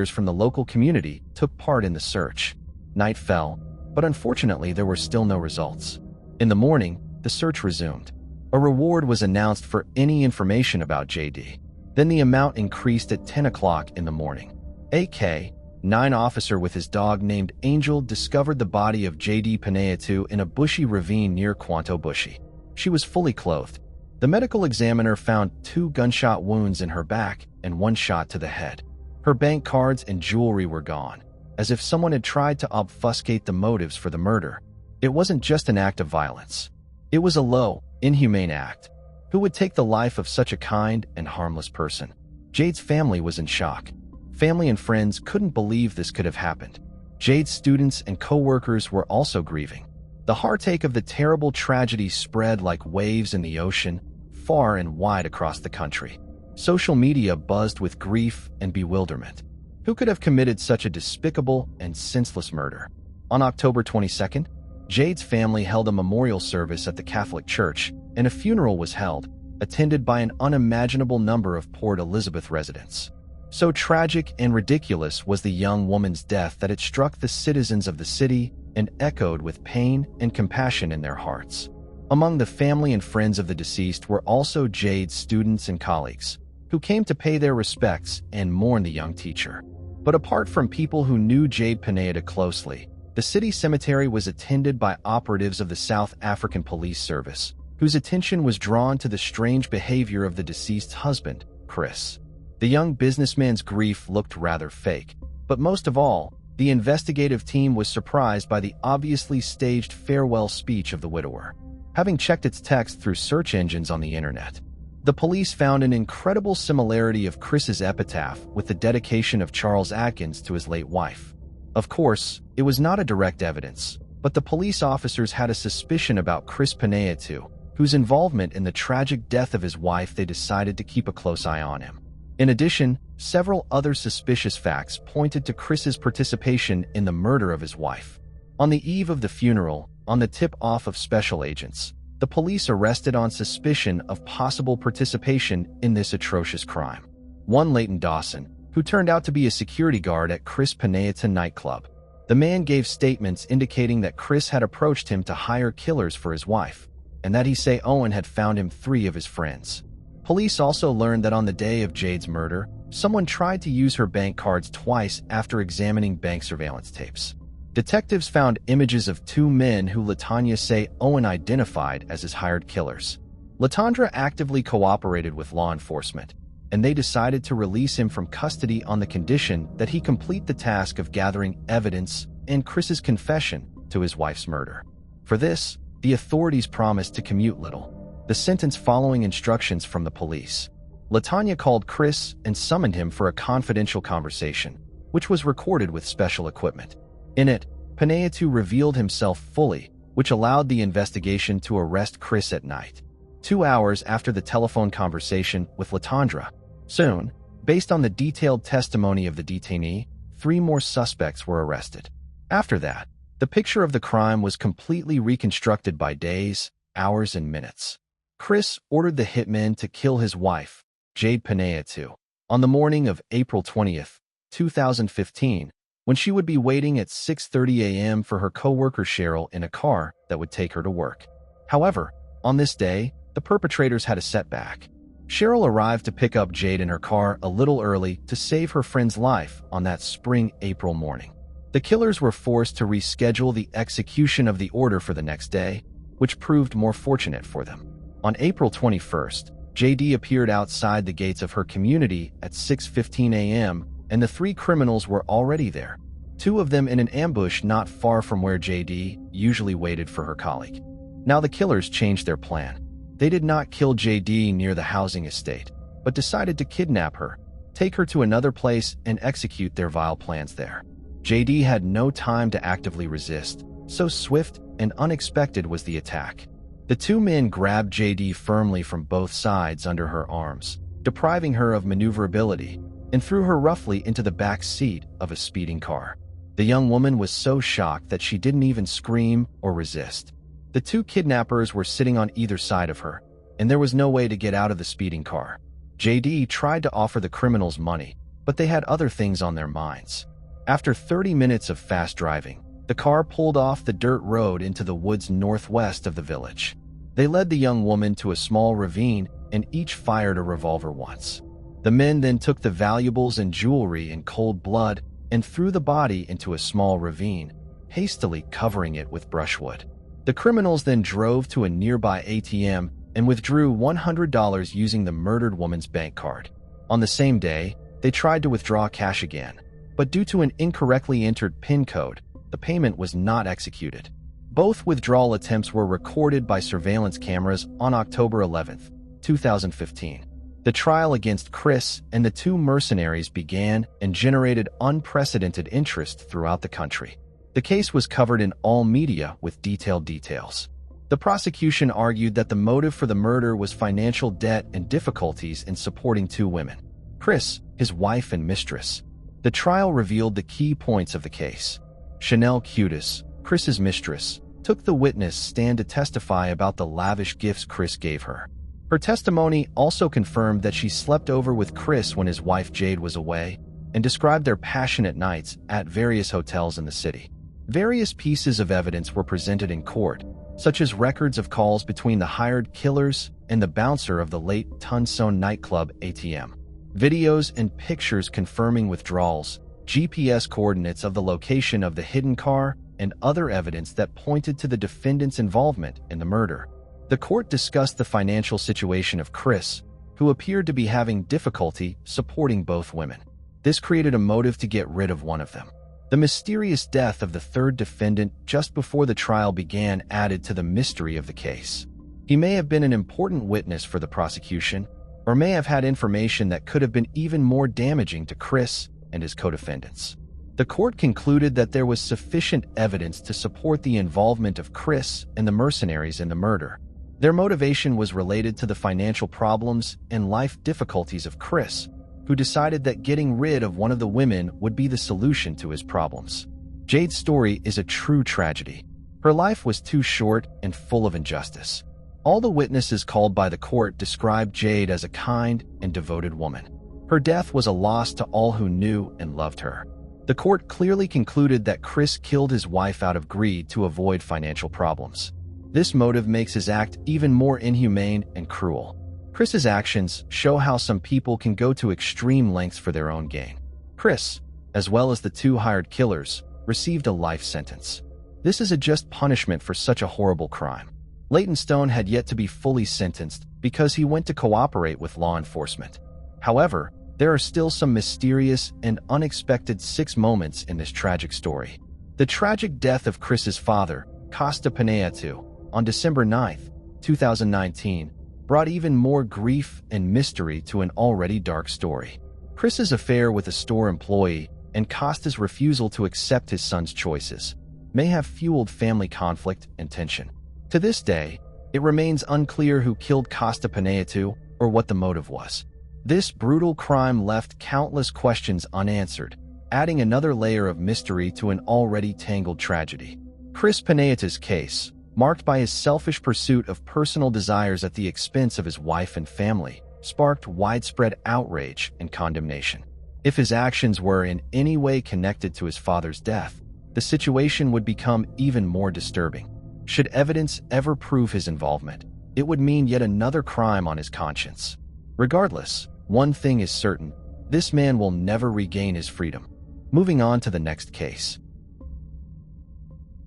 from the local community took part in the search. Night fell, but unfortunately there were still no results. In the morning, the search resumed. A reward was announced for any information about JD. Then the amount increased at 10 o'clock in the morning. A K-9 officer with his dog named Angel discovered the body of JD Pineda in a bushy ravine near Quanto Bushy. She was fully clothed. The medical examiner found 2 gunshot wounds in her back and 1 shot to the head. Her bank cards and jewelry were gone, as if someone had tried to obfuscate the motives for the murder. It wasn't just an act of violence. It was a low, inhumane act. Who would take the life of such a kind and harmless person? Jade's family was in shock. Family and friends couldn't believe this could have happened. Jade's students and co-workers were also grieving. The heartache of the terrible tragedy spread like waves in the ocean, far and wide across the country. Social media buzzed with grief and bewilderment. Who could have committed such a despicable and senseless murder? On October 22nd, Jade's family held a memorial service at the Catholic Church, and a funeral was held, attended by an unimaginable number of Port Elizabeth residents. So tragic and ridiculous was the young woman's death that it struck the citizens of the city and echoed with pain and compassion in their hearts. Among the family and friends of the deceased were also Jade's students and colleagues, who came to pay their respects and mourn the young teacher. But apart from people who knew Jade Pineda closely, the city cemetery was attended by operatives of the South African Police Service, whose attention was drawn to the strange behavior of the deceased's husband, Chris. The young businessman's grief looked rather fake, but most of all, the investigative team was surprised by the obviously staged farewell speech of the widower. Having checked its text through search engines on the internet, the police found an incredible similarity of Chris's epitaph with the dedication of Charles Atkins to his late wife. Of course, it was not a direct evidence, but the police officers had a suspicion about Chris Pineda too, whose involvement in the tragic death of his wife. They decided to keep a close eye on him. In addition, several other suspicious facts pointed to Chris's participation in the murder of his wife. On the eve of the funeral, on the tip-off of special agents, the police arrested on suspicion of possible participation in this atrocious crime one Leighton Dawson, who turned out to be a security guard at Chris Pineda nightclub. The man gave statements indicating that Chris had approached him to hire killers for his wife, and that he say Owen had found him 3 of his friends. Police also learned that on the day of Jade's murder, someone tried to use her bank cards twice after examining bank surveillance tapes. Detectives found images of 2 men who LaTanya say Owen identified as his hired killers. LaTondra actively cooperated with law enforcement, and they decided to release him from custody on the condition that he complete the task of gathering evidence and Chris's confession to his wife's murder. For this, the authorities promised to commute little, the sentence following instructions from the police. LaTanya called Chris and summoned him for a confidential conversation, which was recorded with special equipment. In it, Pineda revealed himself fully, which allowed the investigation to arrest Chris at night, 2 hours after the telephone conversation with LaTondra. Soon, based on the detailed testimony of the detainee, 3 more suspects were arrested. After that, the picture of the crime was completely reconstructed by days, hours, and minutes. Chris ordered the hitmen to kill his wife, Jade Pineda, on the morning of April 20th, 2015, when she would be waiting at 6:30 a.m. for her co-worker Cheryl in a car that would take her to work. However, on this day, the perpetrators had a setback. Cheryl arrived to pick up Jade in her car a little early to save her friend's life on that spring April morning. The killers were forced to reschedule the execution of the order for the next day, which proved more fortunate for them. On April 21st, JD appeared outside the gates of her community at 6:15 a.m., and the 3 criminals were already there, 2 of them in an ambush not far from where JD usually waited for her colleague. Now the killers changed their plan. They did not kill JD near the housing estate, but decided to kidnap her, take her to another place, and execute their vile plans there. JD had no time to actively resist, so swift and unexpected was the attack. The 2 men grabbed JD firmly from both sides under her arms, depriving her of maneuverability, and threw her roughly into the back seat of a speeding car. The young woman was so shocked that she didn't even scream or resist. The 2 kidnappers were sitting on either side of her, and there was no way to get out of the speeding car. JD tried to offer the criminals money, but they had other things on their minds. After 30 minutes of fast driving, the car pulled off the dirt road into the woods northwest of the village. They led the young woman to a small ravine and each fired a revolver once. The men then took the valuables and jewelry in cold blood and threw the body into a small ravine, hastily covering it with brushwood. The criminals then drove to a nearby ATM and withdrew $100 using the murdered woman's bank card. On the same day, they tried to withdraw cash again, but due to an incorrectly entered PIN code, the payment was not executed. Both withdrawal attempts were recorded by surveillance cameras on October 11th, 2015. The trial against Chris and the 2 mercenaries began and generated unprecedented interest throughout the country. The case was covered in all media with detailed details. The prosecution argued that the motive for the murder was financial debt and difficulties in supporting two women, Chris, his wife and mistress. The trial revealed the key points of the case. Chanel Cutis, Chris's mistress, took the witness stand to testify about the lavish gifts Chris gave her. Her testimony also confirmed that she slept over with Chris when his wife Jade was away, and described their passionate nights at various hotels in the city. Various pieces of evidence were presented in court, such as records of calls between the hired killers and the bouncer of the late Tunson nightclub ATM. Videos and pictures confirming withdrawals, GPS coordinates of the location of the hidden car, and other evidence that pointed to the defendant's involvement in the murder. The court discussed the financial situation of Chris, who appeared to be having difficulty supporting both women. This created a motive to get rid of one of them. The mysterious death of the third defendant just before the trial began added to the mystery of the case. He may have been an important witness for the prosecution, or may have had information that could have been even more damaging to Chris and his co-defendants. The court concluded that there was sufficient evidence to support the involvement of Chris and the mercenaries in the murder. Their motivation was related to the financial problems and life difficulties of Chris, who decided that getting rid of one of the women would be the solution to his problems. Jade's story is a true tragedy. Her life was too short and full of injustice. All the witnesses called by the court described Jade as a kind and devoted woman. Her death was a loss to all who knew and loved her. The court clearly concluded that Chris killed his wife out of greed to avoid financial problems. This motive makes his act even more inhumane and cruel. Chris's actions show how some people can go to extreme lengths for their own gain. Chris, as well as the two hired killers, received a life sentence. This is a just punishment for such a horrible crime. Leighton Stone had yet to be fully sentenced because he went to cooperate with law enforcement. However, there are still some mysterious and unexpected 6 moments in this tragic story. The tragic death of Chris's father, Costa Paneatu, on December 9, 2019, brought even more grief and mystery to an already dark story. Chris's affair with a store employee and Costa's refusal to accept his son's choices may have fueled family conflict and tension. To this day, it remains unclear who killed Costa Paneatu or what the motive was. This brutal crime left countless questions unanswered, adding another layer of mystery to an already tangled tragedy. Chris Paneatu's case, marked by his selfish pursuit of personal desires at the expense of his wife and family, sparked widespread outrage and condemnation. If his actions were in any way connected to his father's death, the situation would become even more disturbing. Should evidence ever prove his involvement, it would mean yet another crime on his conscience. Regardless, one thing is certain: this man will never regain his freedom. Moving on to the next case.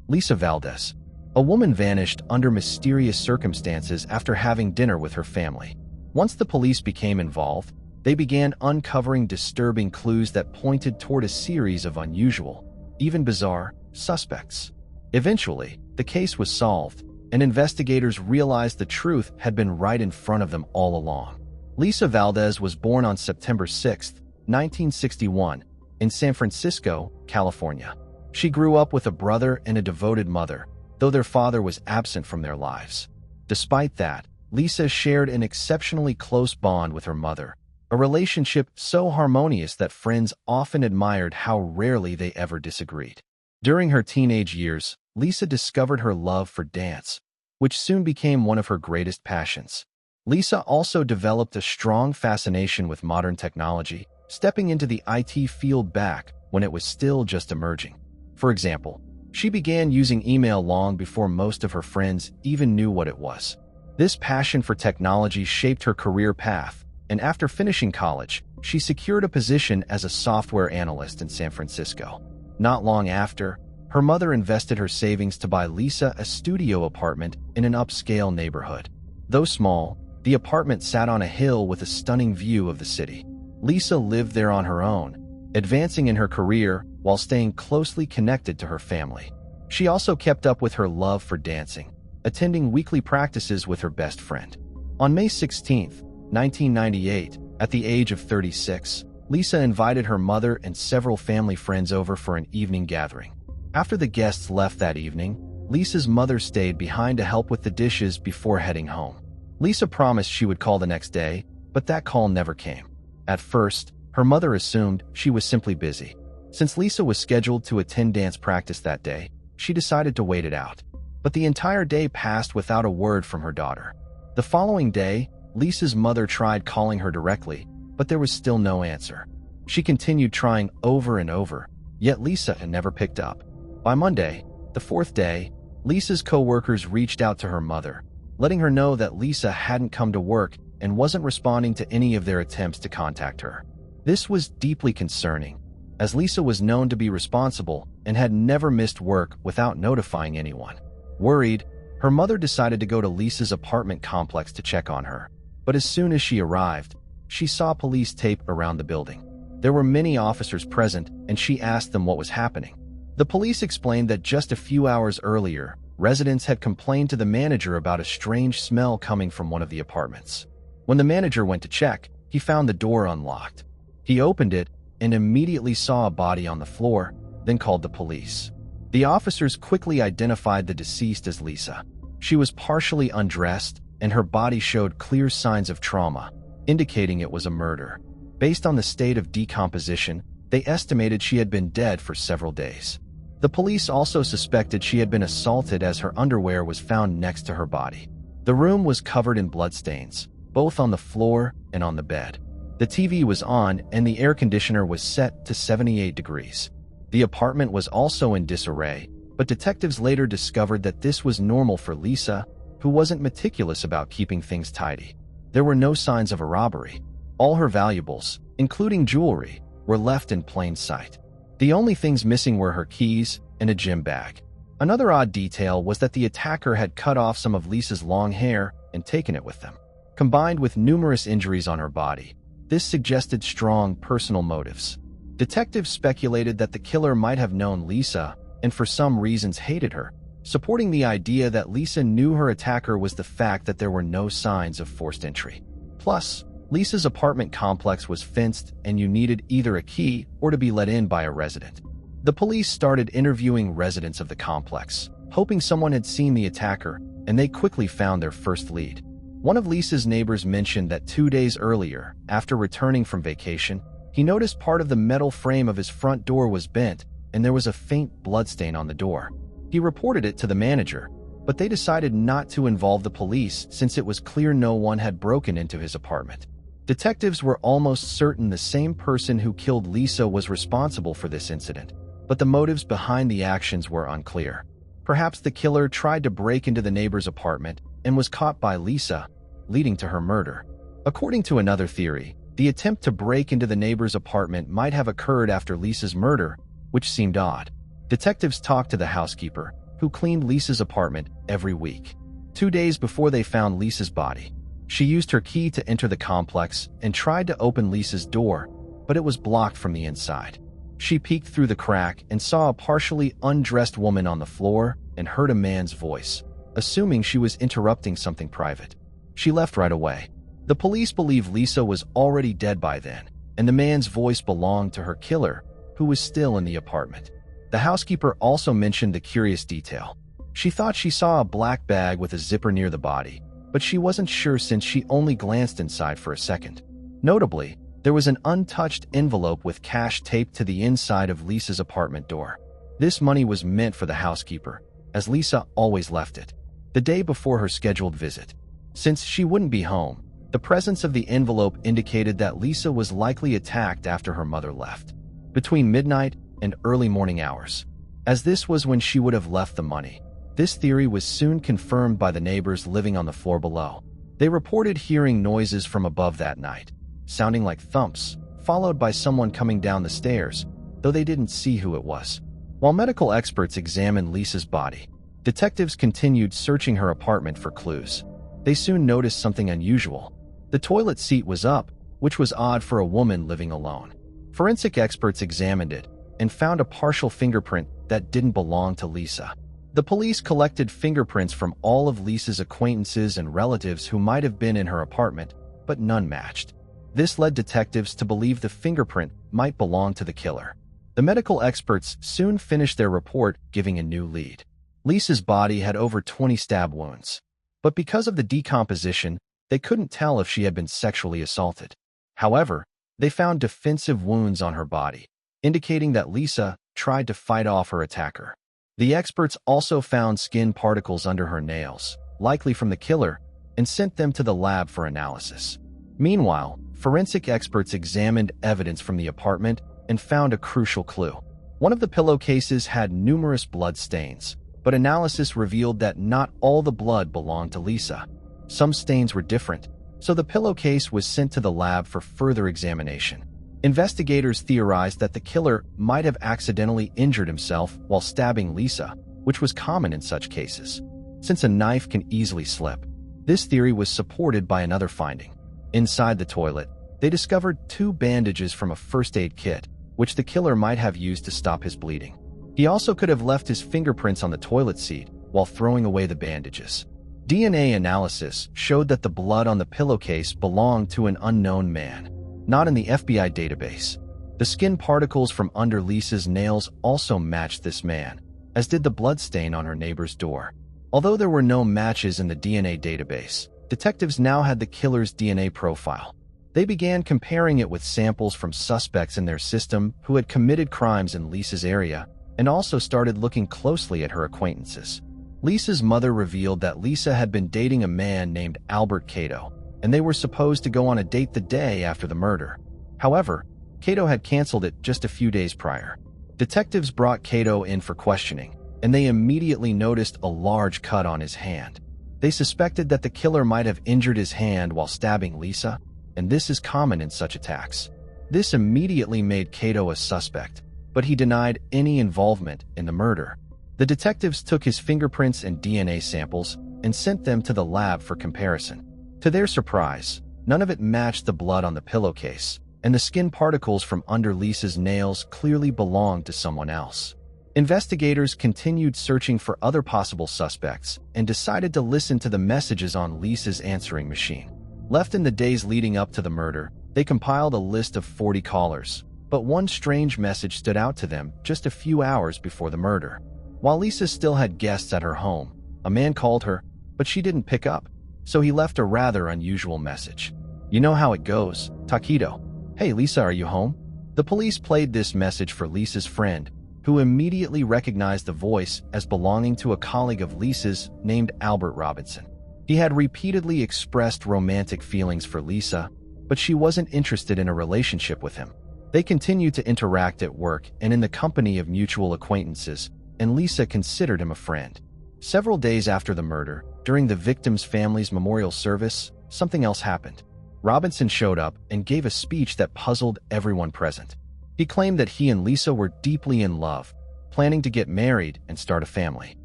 Lisa Valdez. A woman vanished under mysterious circumstances after having dinner with her family. Once the police became involved, they began uncovering disturbing clues that pointed toward a series of unusual, even bizarre, suspects. Eventually, the case was solved, and investigators realized the truth had been right in front of them all along. Lisa Valdez was born on September 6, 1961, in San Francisco, California. She grew up with a brother and a devoted mother, though their father was absent from their lives. Despite that, Lisa shared an exceptionally close bond with her mother, a relationship so harmonious that friends often admired how rarely they ever disagreed. During her teenage years, Lisa discovered her love for dance, which soon became one of her greatest passions. Lisa also developed a strong fascination with modern technology, stepping into the IT field back when it was still just emerging. For example, she began using email long before most of her friends even knew what it was. This passion for technology shaped her career path, and after finishing college, she secured a position as a software analyst in San Francisco. Not long after, her mother invested her savings to buy Lisa a studio apartment in an upscale neighborhood. Though small, the apartment sat on a hill with a stunning view of the city. Lisa lived there on her own, advancing in her career while staying closely connected to her family. She also kept up with her love for dancing, attending weekly practices with her best friend. On May 16, 1998, at the age of 36, Lisa invited her mother and several family friends over for an evening gathering. After the guests left that evening, Lisa's mother stayed behind to help with the dishes before heading home. Lisa promised she would call the next day, but that call never came. At first, her mother assumed she was simply busy. Since Lisa was scheduled to attend dance practice that day, she decided to wait it out. But the entire day passed without a word from her daughter. The following day, Lisa's mother tried calling her directly, but there was still no answer. She continued trying over and over, yet Lisa had never picked up. By Monday, the fourth day, Lisa's co-workers reached out to her mother, letting her know that Lisa hadn't come to work and wasn't responding to any of their attempts to contact her. This was deeply concerning, as Lisa was known to be responsible and had never missed work without notifying anyone. Worried, her mother decided to go to Lisa's apartment complex to check on her. But as soon as she arrived, she saw police tape around the building. There were many officers present, and she asked them what was happening. The police explained that just a few hours earlier, residents had complained to the manager about a strange smell coming from one of the apartments. When the manager went to check, he found the door unlocked. He opened it and immediately saw a body on the floor, then called the police. The officers quickly identified the deceased as Lisa. She was partially undressed, and her body showed clear signs of trauma, indicating it was a murder. Based on the state of decomposition, they estimated she had been dead for several days. The police also suspected she had been assaulted as her underwear was found next to her body. The room was covered in bloodstains, both on the floor and on the bed. The TV was on and the air conditioner was set to 78 degrees. The apartment was also in disarray, but detectives later discovered that this was normal for Lisa, who wasn't meticulous about keeping things tidy. There were no signs of a robbery. All her valuables, including jewelry, were left in plain sight. The only things missing were her keys and a gym bag. Another odd detail was that the attacker had cut off some of Lisa's long hair and taken it with them. Combined with numerous injuries on her body, this suggested strong personal motives. Detectives speculated that the killer might have known Lisa and for some reasons hated her, supporting the idea that Lisa knew her attacker was the fact that there were no signs of forced entry. Plus, Lisa's apartment complex was fenced and you needed either a key or to be let in by a resident. The police started interviewing residents of the complex, hoping someone had seen the attacker, and they quickly found their first lead. One of Lisa's neighbors mentioned that 2 days earlier, after returning from vacation, he noticed part of the metal frame of his front door was bent and there was a faint bloodstain on the door. He reported it to the manager, but they decided not to involve the police since it was clear no one had broken into his apartment. Detectives were almost certain the same person who killed Lisa was responsible for this incident, but the motives behind the actions were unclear. Perhaps the killer tried to break into the neighbor's apartment and was caught by Lisa, leading to her murder. According to another theory, the attempt to break into the neighbor's apartment might have occurred after Lisa's murder, which seemed odd. Detectives talked to the housekeeper, who cleaned Lisa's apartment every week. 2 days before they found Lisa's body, she used her key to enter the complex and tried to open Lisa's door, but it was blocked from the inside. She peeked through the crack and saw a partially undressed woman on the floor and heard a man's voice, assuming she was interrupting something private. She left right away. The police believe Lisa was already dead by then, and the man's voice belonged to her killer, who was still in the apartment. The housekeeper also mentioned the curious detail. She thought she saw a black bag with a zipper near the body, but she wasn't sure since she only glanced inside for a second. Notably, there was an untouched envelope with cash taped to the inside of Lisa's apartment door. This money was meant for the housekeeper, as Lisa always left it the day before her scheduled visit. Since she wouldn't be home, the presence of the envelope indicated that Lisa was likely attacked after her mother left, between midnight and early morning hours, as this was when she would have left the money. This theory was soon confirmed by the neighbors living on the floor below. They reported hearing noises from above that night, sounding like thumps, followed by someone coming down the stairs, though they didn't see who it was. While medical experts examined Lisa's body, detectives continued searching her apartment for clues. They soon noticed something unusual. The toilet seat was up, which was odd for a woman living alone. Forensic experts examined it and found a partial fingerprint that didn't belong to Lisa. The police collected fingerprints from all of Lisa's acquaintances and relatives who might have been in her apartment, but none matched. This led detectives to believe the fingerprint might belong to the killer. The medical experts soon finished their report, giving a new lead. Lisa's body had over 20 stab wounds, but because of the decomposition, they couldn't tell if she had been sexually assaulted. However, they found defensive wounds on her body, indicating that Lisa tried to fight off her attacker. The experts also found skin particles under her nails, likely from the killer, and sent them to the lab for analysis. Meanwhile, forensic experts examined evidence from the apartment and found a crucial clue. One of the pillowcases had numerous blood stains, but analysis revealed that not all the blood belonged to Lisa. Some stains were different, so the pillowcase was sent to the lab for further examination. Investigators theorized that the killer might have accidentally injured himself while stabbing Lisa, which was common in such cases. Since a knife can easily slip, this theory was supported by another finding. Inside the toilet, they discovered 2 bandages from a first aid kit, which the killer might have used to stop his bleeding. He also could have left his fingerprints on the toilet seat while throwing away the bandages. DNA analysis showed that the blood on the pillowcase belonged to an unknown man, not in the FBI database. The skin particles from under Lisa's nails also matched this man, as did the bloodstain on her neighbor's door. Although there were no matches in the DNA database, detectives now had the killer's DNA profile. They began comparing it with samples from suspects in their system who had committed crimes in Lisa's area, and also started looking closely at her acquaintances. Lisa's mother revealed that Lisa had been dating a man named Albert Cato, and they were supposed to go on a date the day after the murder. However, Cato had canceled it just a few days prior. Detectives brought Cato in for questioning, and they immediately noticed a large cut on his hand. They suspected that the killer might have injured his hand while stabbing Lisa, and this is common in such attacks. This immediately made Cato a suspect, but he denied any involvement in the murder. The detectives took his fingerprints and DNA samples and sent them to the lab for comparison. To their surprise, none of it matched the blood on the pillowcase, and the skin particles from under Lisa's nails clearly belonged to someone else. Investigators continued searching for other possible suspects and decided to listen to the messages on Lisa's answering machine. Left in the days leading up to the murder, they compiled a list of 40 callers, but one strange message stood out to them just a few hours before the murder. While Lisa still had guests at her home, a man called her, but she didn't pick up, so he left a rather unusual message. "You know how it goes, Taquito. Hey Lisa, are you home?" The police played this message for Lisa's friend, who immediately recognized the voice as belonging to a colleague of Lisa's named Albert Robinson. He had repeatedly expressed romantic feelings for Lisa, but she wasn't interested in a relationship with him. They continued to interact at work and in the company of mutual acquaintances, and Lisa considered him a friend. Several days after the murder, during the victim's family's memorial service, something else happened. Robinson showed up and gave a speech that puzzled everyone present. He claimed that he and Lisa were deeply in love, planning to get married and start a family.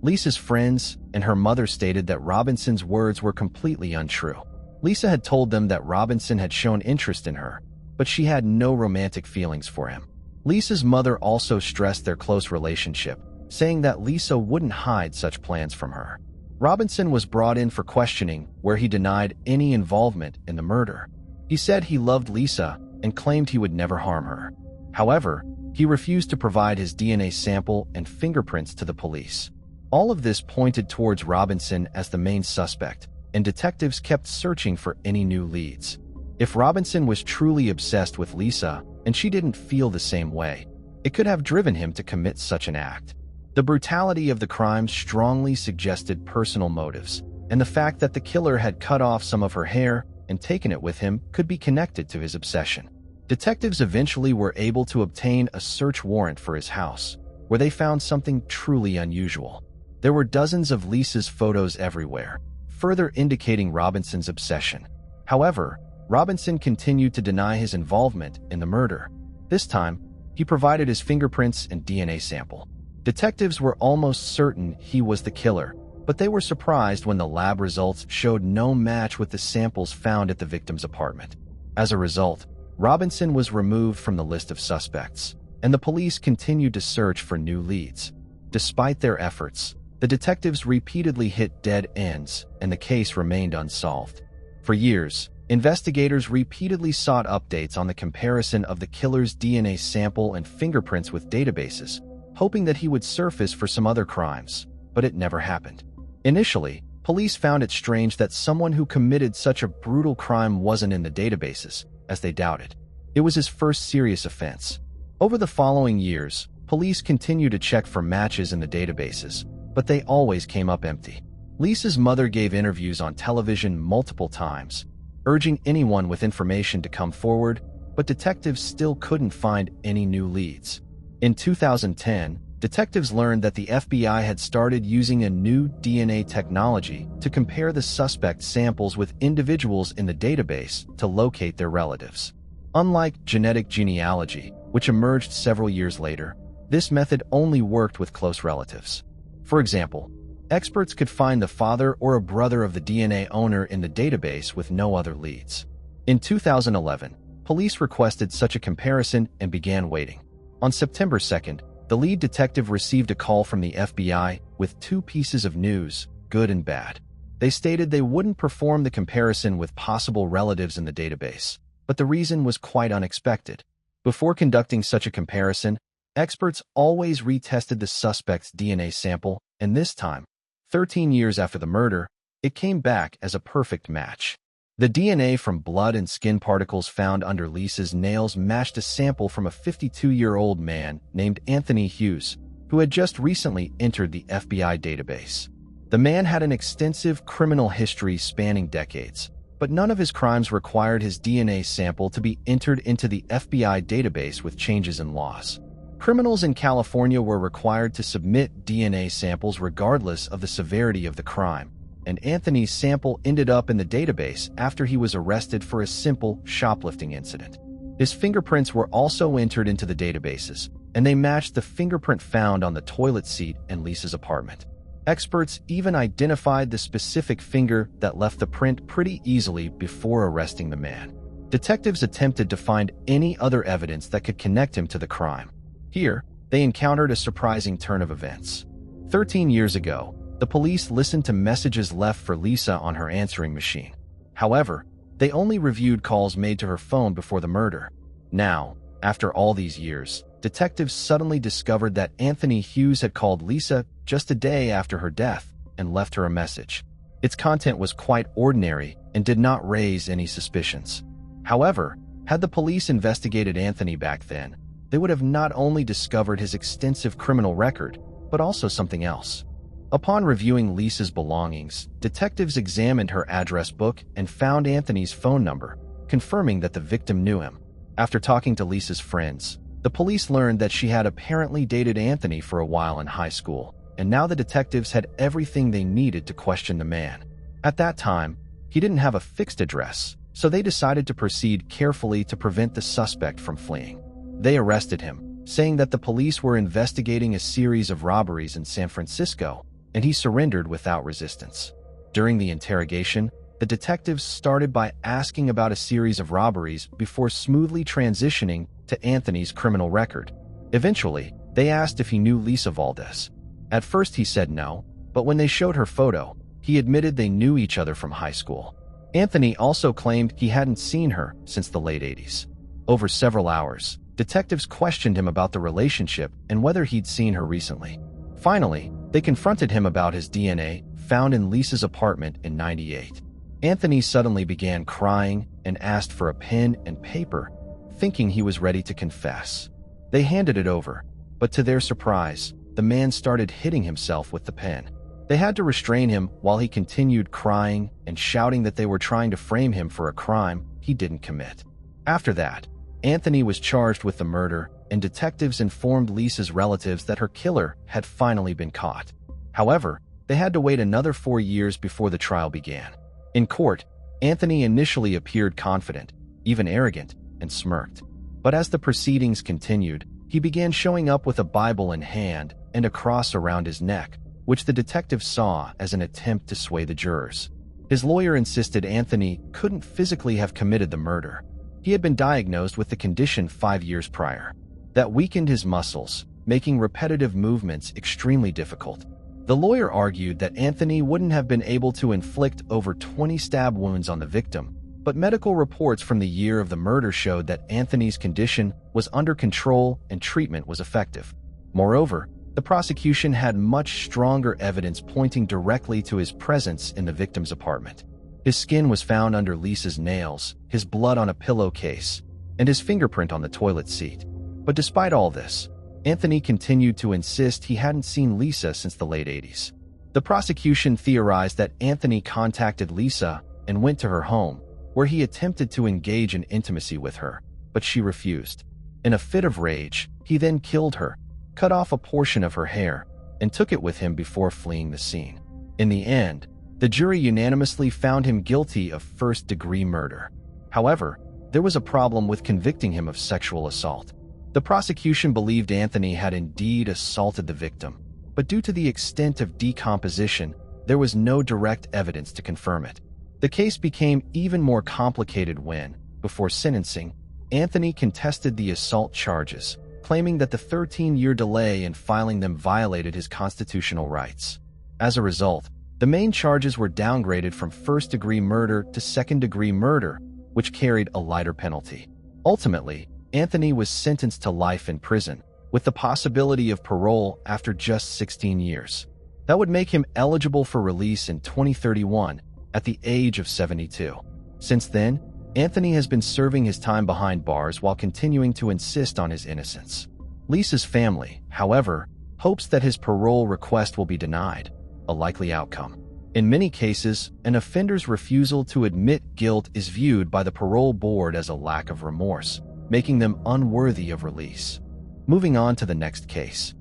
Lisa's friends and her mother stated that Robinson's words were completely untrue. Lisa had told them that Robinson had shown interest in her, but she had no romantic feelings for him. Lisa's mother also stressed their close relationship, saying that Lisa wouldn't hide such plans from her. Robinson was brought in for questioning, where he denied any involvement in the murder. He said he loved Lisa and claimed he would never harm her. However, he refused to provide his DNA sample and fingerprints to the police. All of this pointed towards Robinson as the main suspect, and detectives kept searching for any new leads. If Robinson was truly obsessed with Lisa, and she didn't feel the same way, it could have driven him to commit such an act. The brutality of the crime strongly suggested personal motives, and the fact that the killer had cut off some of her hair and taken it with him could be connected to his obsession. Detectives eventually were able to obtain a search warrant for his house, where they found something truly unusual. There were dozens of Lisa's photos everywhere, further indicating Robinson's obsession. However, Robinson continued to deny his involvement in the murder. This time, he provided his fingerprints and DNA sample. Detectives were almost certain he was the killer, but they were surprised when the lab results showed no match with the samples found at the victim's apartment. As a result, Robinson was removed from the list of suspects, and the police continued to search for new leads. Despite their efforts, the detectives repeatedly hit dead ends, and the case remained unsolved. For years, Investigators repeatedly sought updates on the comparison of the killer's DNA sample and fingerprints with databases, hoping that he would surface for some other crimes, but it never happened. Initially, police found it strange that someone who committed such a brutal crime wasn't in the databases, as they doubted. It was his first serious offense. Over the following years, police continued to check for matches in the databases, but they always came up empty. Lisa's mother gave interviews on television multiple times, urging anyone with information to come forward, but detectives still couldn't find any new leads. In 2010, detectives learned that the FBI had started using a new DNA technology to compare the suspect samples with individuals in the database to locate their relatives. Unlike genetic genealogy, which emerged several years later, this method only worked with close relatives. For example, experts could find the father or a brother of the DNA owner in the database with no other leads. In 2011, police requested such a comparison and began waiting. On September 2nd, the lead detective received a call from the FBI with two pieces of news, good and bad. They stated they wouldn't perform the comparison with possible relatives in the database, but the reason was quite unexpected. Before conducting such a comparison, experts always retested the suspect's DNA sample, and this time, 13 years after the murder, it came back as a perfect match. The DNA from blood and skin particles found under Lisa's nails matched a sample from a 52-year-old man named Anthony Hughes, who had just recently entered the FBI database. The man had an extensive criminal history spanning decades, but none of his crimes required his DNA sample to be entered into the FBI database with changes in laws. Criminals in California were required to submit DNA samples regardless of the severity of the crime, and Anthony's sample ended up in the database after he was arrested for a simple shoplifting incident. His fingerprints were also entered into the databases, and they matched the fingerprint found on the toilet seat in Lisa's apartment. Experts even identified the specific finger that left the print pretty easily before arresting the man. Detectives attempted to find any other evidence that could connect him to the crime. Here, they encountered a surprising turn of events. 13 years ago, the police listened to messages left for Lisa on her answering machine. However, they only reviewed calls made to her phone before the murder. Now, after all these years, detectives suddenly discovered that Anthony Hughes had called Lisa just a day after her death and left her a message. Its content was quite ordinary and did not raise any suspicions. However, had the police investigated Anthony back then, they would have not only discovered his extensive criminal record, but also something else. Upon reviewing Lisa's belongings, detectives examined her address book and found Anthony's phone number, confirming that the victim knew him. After talking to Lisa's friends, the police learned that she had apparently dated Anthony for a while in high school, and now the detectives had everything they needed to question the man. At that time, he didn't have a fixed address, so they decided to proceed carefully to prevent the suspect from fleeing. They arrested him, saying that the police were investigating a series of robberies in San Francisco, and he surrendered without resistance. During the interrogation, the detectives started by asking about a series of robberies before smoothly transitioning to Anthony's criminal record. Eventually, they asked if he knew Lisa Valdez. At first he said no, but when they showed her photo, he admitted they knew each other from high school. Anthony also claimed he hadn't seen her since the late 80s. Over several hours, detectives questioned him about the relationship and whether he'd seen her recently. Finally, they confronted him about his DNA found in Lisa's apartment in '98. Anthony suddenly began crying and asked for a pen and paper, thinking he was ready to confess. They handed it over, but to their surprise, the man started hitting himself with the pen. They had to restrain him while he continued crying and shouting that they were trying to frame him for a crime he didn't commit. After that, Anthony was charged with the murder, and detectives informed Lisa's relatives that her killer had finally been caught. However, they had to wait another 4 years before the trial began. In court, Anthony initially appeared confident, even arrogant, and smirked. But as the proceedings continued, he began showing up with a Bible in hand and a cross around his neck, which the detectives saw as an attempt to sway the jurors. His lawyer insisted Anthony couldn't physically have committed the murder. He had been diagnosed with the condition 5 years prior. That weakened his muscles, making repetitive movements extremely difficult. The lawyer argued that Anthony wouldn't have been able to inflict over 20 stab wounds on the victim, but medical reports from the year of the murder showed that Anthony's condition was under control and treatment was effective. Moreover, the prosecution had much stronger evidence pointing directly to his presence in the victim's apartment. His skin was found under Lisa's nails, his blood on a pillowcase, and his fingerprint on the toilet seat. But despite all this, Anthony continued to insist he hadn't seen Lisa since the late 80s. The prosecution theorized that Anthony contacted Lisa and went to her home, where he attempted to engage in intimacy with her, but she refused. In a fit of rage, he then killed her, cut off a portion of her hair, and took it with him before fleeing the scene. In the end, the jury unanimously found him guilty of first-degree murder. However, there was a problem with convicting him of sexual assault. The prosecution believed Anthony had indeed assaulted the victim, but due to the extent of decomposition, there was no direct evidence to confirm it. The case became even more complicated when, before sentencing, Anthony contested the assault charges, claiming that the 13-year delay in filing them violated his constitutional rights. As a result, the main charges were downgraded from first-degree murder to second-degree murder, which carried a lighter penalty. Ultimately, Anthony was sentenced to life in prison, with the possibility of parole after just 16 years. That would make him eligible for release in 2031 at the age of 72. Since then, Anthony has been serving his time behind bars while continuing to insist on his innocence. Lisa's family, however, hopes that his parole request will be denied, a likely outcome. In many cases, an offender's refusal to admit guilt is viewed by the parole board as a lack of remorse, making them unworthy of release. Moving on to the next case.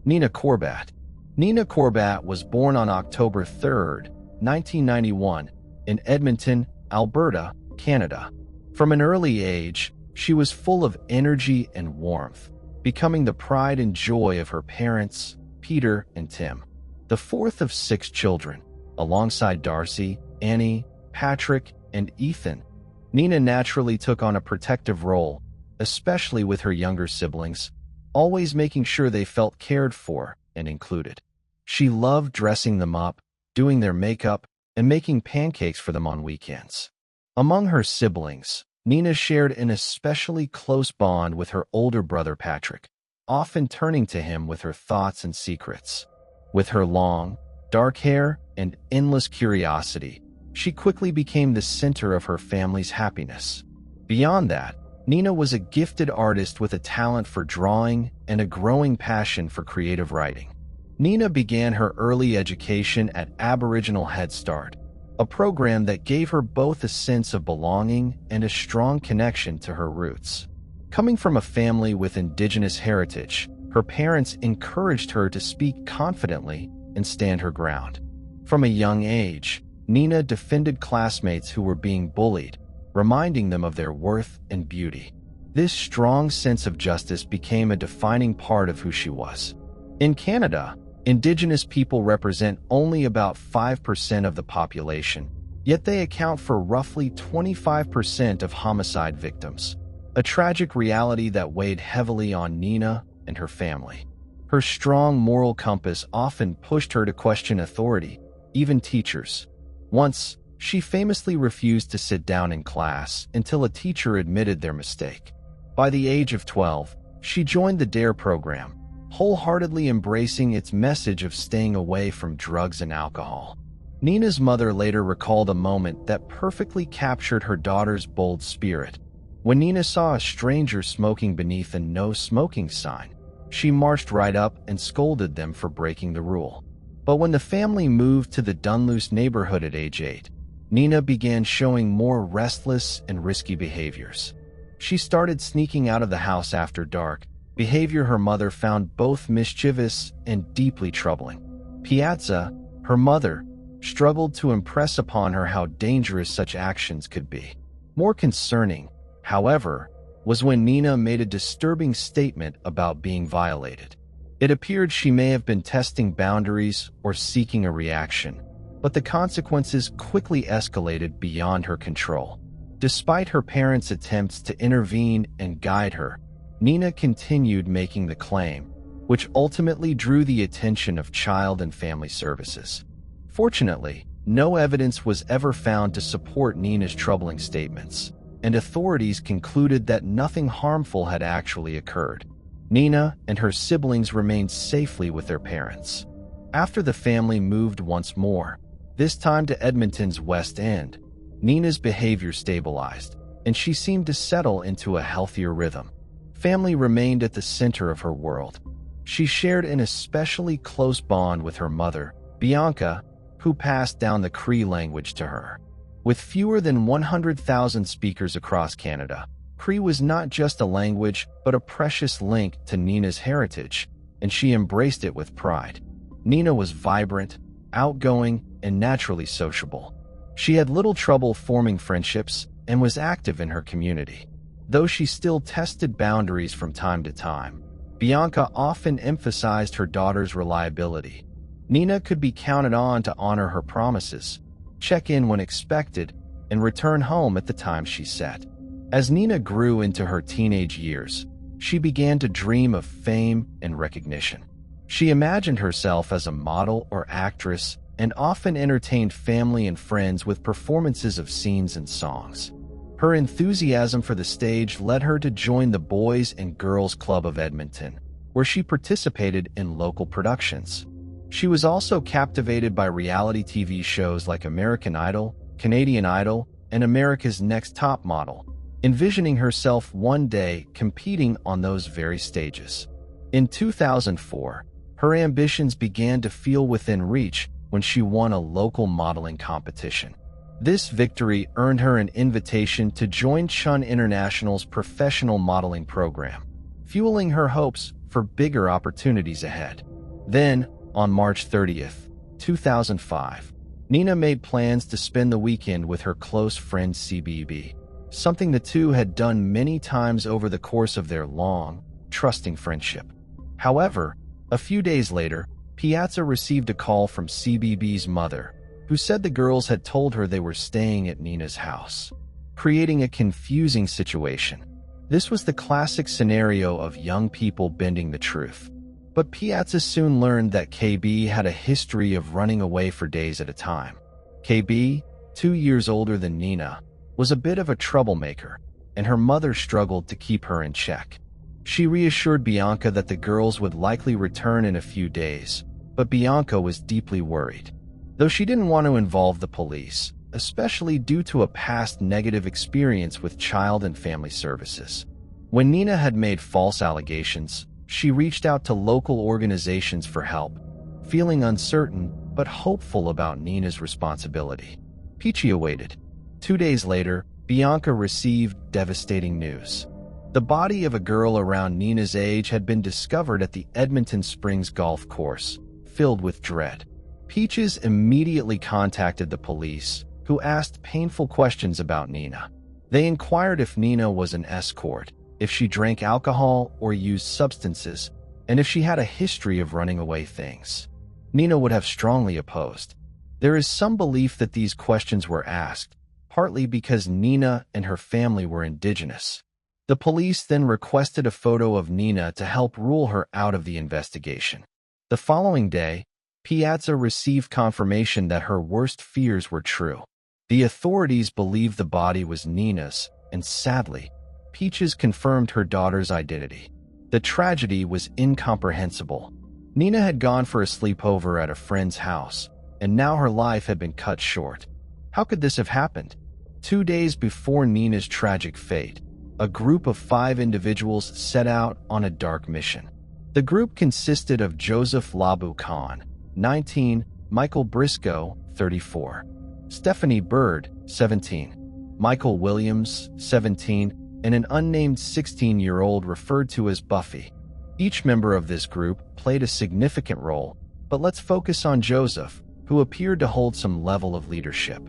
Nina Corbat. Nina Corbat was born on October 3, 1991, in Edmonton, Alberta, Canada. From an early age, she was full of energy and warmth, becoming the pride and joy of her parents, Peter and Tim. The fourth of 6 children, alongside Darcy, Annie, Patrick, and Ethan, Nina naturally took on a protective role, especially with her younger siblings, always making sure they felt cared for and included. She loved dressing them up, doing their makeup, and making pancakes for them on weekends. Among her siblings, Nina shared an especially close bond with her older brother Patrick, often turning to him with her thoughts and secrets. With her long, dark hair and endless curiosity, she quickly became the center of her family's happiness. Beyond that, Nina was a gifted artist with a talent for drawing and a growing passion for creative writing. Nina began her early education at Aboriginal Head Start, a program that gave her both a sense of belonging and a strong connection to her roots. Coming from a family with Indigenous heritage, her parents encouraged her to speak confidently and stand her ground. From a young age, Nina defended classmates who were being bullied, reminding them of their worth and beauty. This strong sense of justice became a defining part of who she was. In Canada, Indigenous people represent only about 5% of the population, yet they account for roughly 25% of homicide victims, a tragic reality that weighed heavily on Nina and her family. Her strong moral compass often pushed her to question authority, even teachers. Once, she famously refused to sit down in class until a teacher admitted their mistake. By the age of 12, she joined the DARE program, wholeheartedly embracing its message of staying away from drugs and alcohol. Nina's mother later recalled a moment that perfectly captured her daughter's bold spirit. When Nina saw a stranger smoking beneath a no smoking sign, she marched right up and scolded them for breaking the rule. But when the family moved to the Dunluce neighborhood at age 8, Nina began showing more restless and risky behaviors. She started sneaking out of the house after dark, behavior her mother found both mischievous and deeply troubling. Piazza, her mother, struggled to impress upon her how dangerous such actions could be. More concerning, however, was when Nina made a disturbing statement about being violated. It appeared she may have been testing boundaries or seeking a reaction, but the consequences quickly escalated beyond her control. Despite her parents' attempts to intervene and guide her, Nina continued making the claim, which ultimately drew the attention of Child and Family Services. Fortunately, No evidence was ever found to support Nina's troubling statements, and authorities concluded that nothing harmful had actually occurred. Nina and her siblings remained safely with their parents. After the family moved once more, this time to Edmonton's West End, Nina's behavior stabilized, and she seemed to settle into a healthier rhythm. Family remained at the center of her world. She shared an especially close bond with her mother, Bianca, who passed down the Cree language to her. With fewer than 100,000 speakers across Canada, Cree was not just a language but a precious link to Nina's heritage, and she embraced it with pride. Nina was vibrant, outgoing, and naturally sociable. She had little trouble forming friendships and was active in her community. Though she still tested boundaries from time to time, Bianca often emphasized her daughter's reliability. Nina could be counted on to honor her promises, check in when expected, and return home at the time she set. As Nina grew into her teenage years, she began to dream of fame and recognition. She imagined herself as a model or actress and often entertained family and friends with performances of scenes and songs. Her enthusiasm for the stage led her to join the Boys and Girls Club of Edmonton, where she participated in local productions. She was also captivated by reality TV shows like American Idol, Canadian Idol, and America's Next Top Model, envisioning herself one day competing on those very stages. In 2004, her ambitions began to feel within reach when she won a local modeling competition. This victory earned her an invitation to join Chun International's professional modeling program, fueling her hopes for bigger opportunities ahead. Then, on March 30th, 2005, Nina made plans to spend the weekend with her close friend CBB, something the two had done many times over the course of their long, trusting friendship. However, a few days later, Piazza received a call from CBB's mother, who said the girls had told her they were staying at Nina's house, creating a confusing situation. This was the classic scenario of young people bending the truth. But Piazza soon learned that KB had a history of running away for days at a time. KB, 2 years older than Nina, was a bit of a troublemaker, and her mother struggled to keep her in check. She reassured Bianca that the girls would likely return in a few days, but Bianca was deeply worried. Though she didn't want to involve the police, especially due to a past negative experience with Child and Family Services. When Nina had made false allegations, she reached out to local organizations for help, feeling uncertain but hopeful about Nina's responsibility. Peachy awaited. 2 days later, Bianca received devastating news. The body of a girl around Nina's age had been discovered at the Edmonton Springs golf course, filled with dread. Peaches immediately contacted the police, who asked painful questions about Nina. They inquired if Nina was an escort, if she drank alcohol or used substances, and if she had a history of running away things. Nina would have strongly opposed. There is some belief that these questions were asked, partly because Nina and her family were Indigenous. The police then requested a photo of Nina to help rule her out of the investigation. The following day, Piazza received confirmation that her worst fears were true. The authorities believed the body was Nina's, and sadly, Peaches confirmed her daughter's identity. The tragedy was incomprehensible. Nina had gone for a sleepover at a friend's house, and now her life had been cut short. How could this have happened? 2 days before Nina's tragic fate, a group of 5 individuals set out on a dark mission. The group consisted of Joseph Labu Khan, 19, Michael Briscoe, 34, Stephanie Bird, 17, Michael Williams, 17, and an unnamed 16-year-old referred to as Buffy. Each member of this group played a significant role, but let's focus on Joseph, who appeared to hold some level of leadership.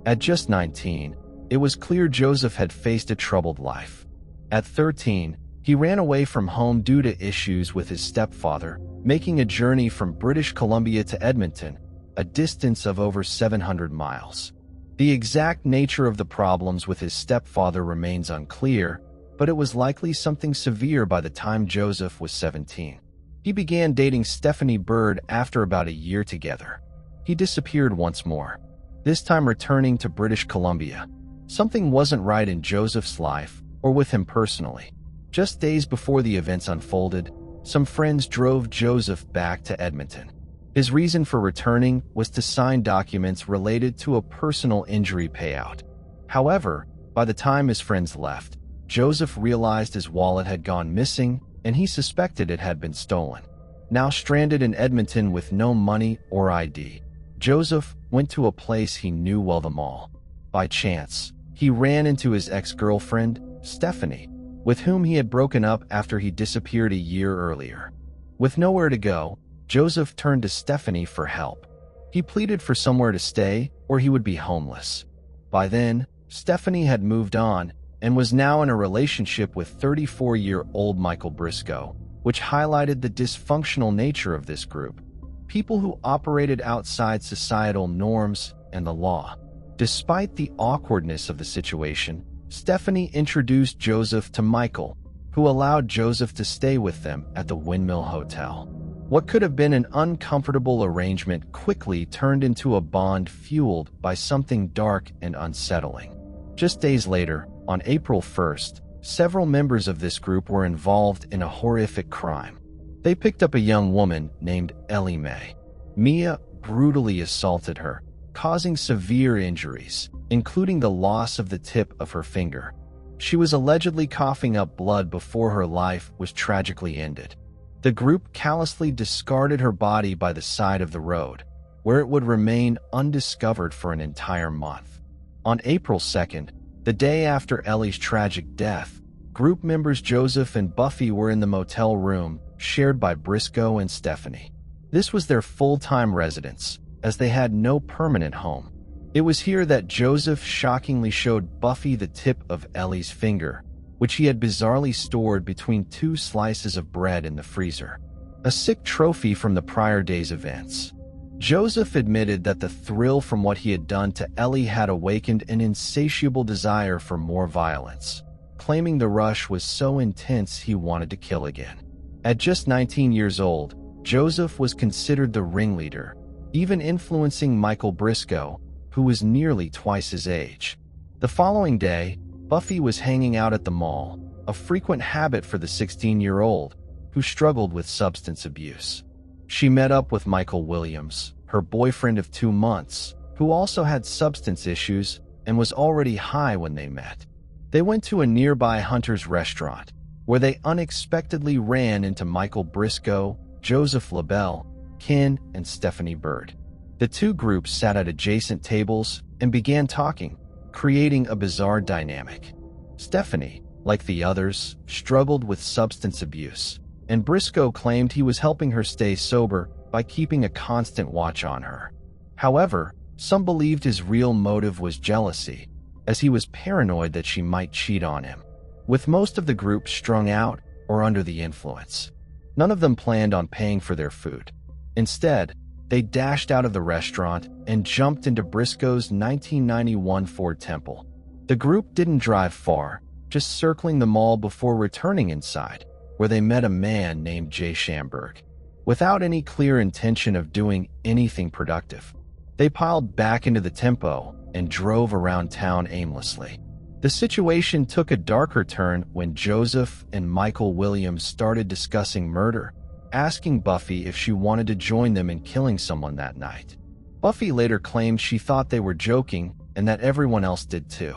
At just 19, it was clear Joseph had faced a troubled life. At 13, he ran away from home due to issues with his stepfather, making a journey from British Columbia to Edmonton, a distance of over 700 miles. The exact nature of the problems with his stepfather remains unclear, but it was likely something severe by the time Joseph was 17. He began dating Stephanie Bird after about a year together. He disappeared once more. this time returning to British Columbia. Something wasn't right in Joseph's life or with him personally. Just days before the events unfolded, some friends drove Joseph back to Edmonton. His reason for returning was to sign documents related to a personal injury payout. However, by the time his friends left, Joseph realized his wallet had gone missing and he suspected it had been stolen. Now stranded in Edmonton with no money or ID, Joseph went to a place he knew well, the mall. By chance, he ran into his ex-girlfriend, Stephanie, with whom he had broken up after he disappeared a year earlier. With nowhere to go, Joseph turned to Stephanie for help. He pleaded for somewhere to stay or he would be homeless. By then, Stephanie had moved on and was now in a relationship with 34-year-old Michael Briscoe, which highlighted the dysfunctional nature of this group. People who operated outside societal norms and the law. Despite the awkwardness of the situation, Stephanie introduced Joseph to Michael, who allowed Joseph to stay with them at the Windmill Hotel. What could have been an uncomfortable arrangement quickly turned into a bond fueled by something dark and unsettling. Just days later, on April 1st, several members of this group were involved in a horrific crime. They picked up a young woman named Ellie Mae. Mia brutally assaulted her, causing severe injuries, including the loss of the tip of her finger. She was allegedly coughing up blood before her life was tragically ended. The group callously discarded her body by the side of the road, where it would remain undiscovered for an entire month. On April 2nd, the day after Ellie's tragic death, group members Joseph and Buffy were in the motel room shared by Briscoe and Stephanie. This was their full-time residence, as they had no permanent home. It was here that Joseph shockingly showed Buffy the tip of Ellie's finger, which he had bizarrely stored between two slices of bread in the freezer, a sick trophy from the prior day's events. Joseph admitted that the thrill from what he had done to Ellie had awakened an insatiable desire for more violence, claiming the rush was so intense he wanted to kill again. At just 19 years old, Joseph was considered the ringleader, even influencing Michael Briscoe, who was nearly twice his age. The following day, Buffy was hanging out at the mall, a frequent habit for the 16-year-old, who struggled with substance abuse. She met up with Michael Williams, her boyfriend of 2 months, who also had substance issues and was already high when they met. They went to a nearby Hunter's restaurant, where they unexpectedly ran into Michael Briscoe, Joseph LaBelle, Ken, and Stephanie Bird. The two groups sat at adjacent tables and began talking, creating a bizarre dynamic. Stephanie, like the others, struggled with substance abuse, and Briscoe claimed he was helping her stay sober by keeping a constant watch on her. However, some believed his real motive was jealousy, as he was paranoid that she might cheat on him. With most of the group strung out or under the influence, none of them planned on paying for their food. Instead, they dashed out of the restaurant and jumped into Briscoe's 1991 Ford Temple. The group didn't drive far, just circling the mall before returning inside, where they met a man named Jay Schamberg. Without any clear intention of doing anything productive, they piled back into the Tempo and drove around town aimlessly. The situation took a darker turn when Joseph and Michael Williams started discussing murder, asking Buffy if she wanted to join them in killing someone that night. Buffy later claimed she thought they were joking and that everyone else did too.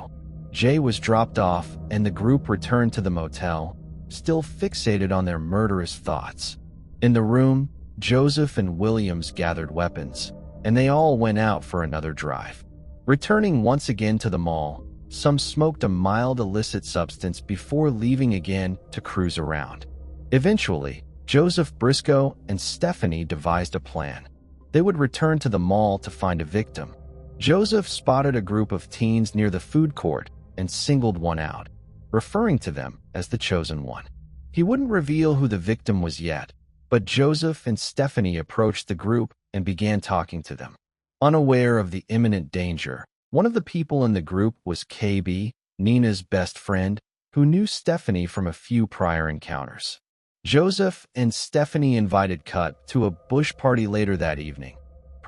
Jay was dropped off and the group returned to the motel, still fixated on their murderous thoughts. In the room, Joseph and Williams gathered weapons, and they all went out for another drive. Returning once again to the mall, some smoked a mild illicit substance before leaving again to cruise around. Eventually, Joseph Briscoe and Stephanie devised a plan. They would return to the mall to find a victim. Joseph spotted a group of teens near the food court and singled one out, referring to them as the chosen one. He wouldn't reveal who the victim was yet, but Joseph and Stephanie approached the group and began talking to them. Unaware of the imminent danger, one of the people in the group was KB, Nina's best friend, who knew Stephanie from a few prior encounters. Joseph and Stephanie invited Cut to a bush party later that evening.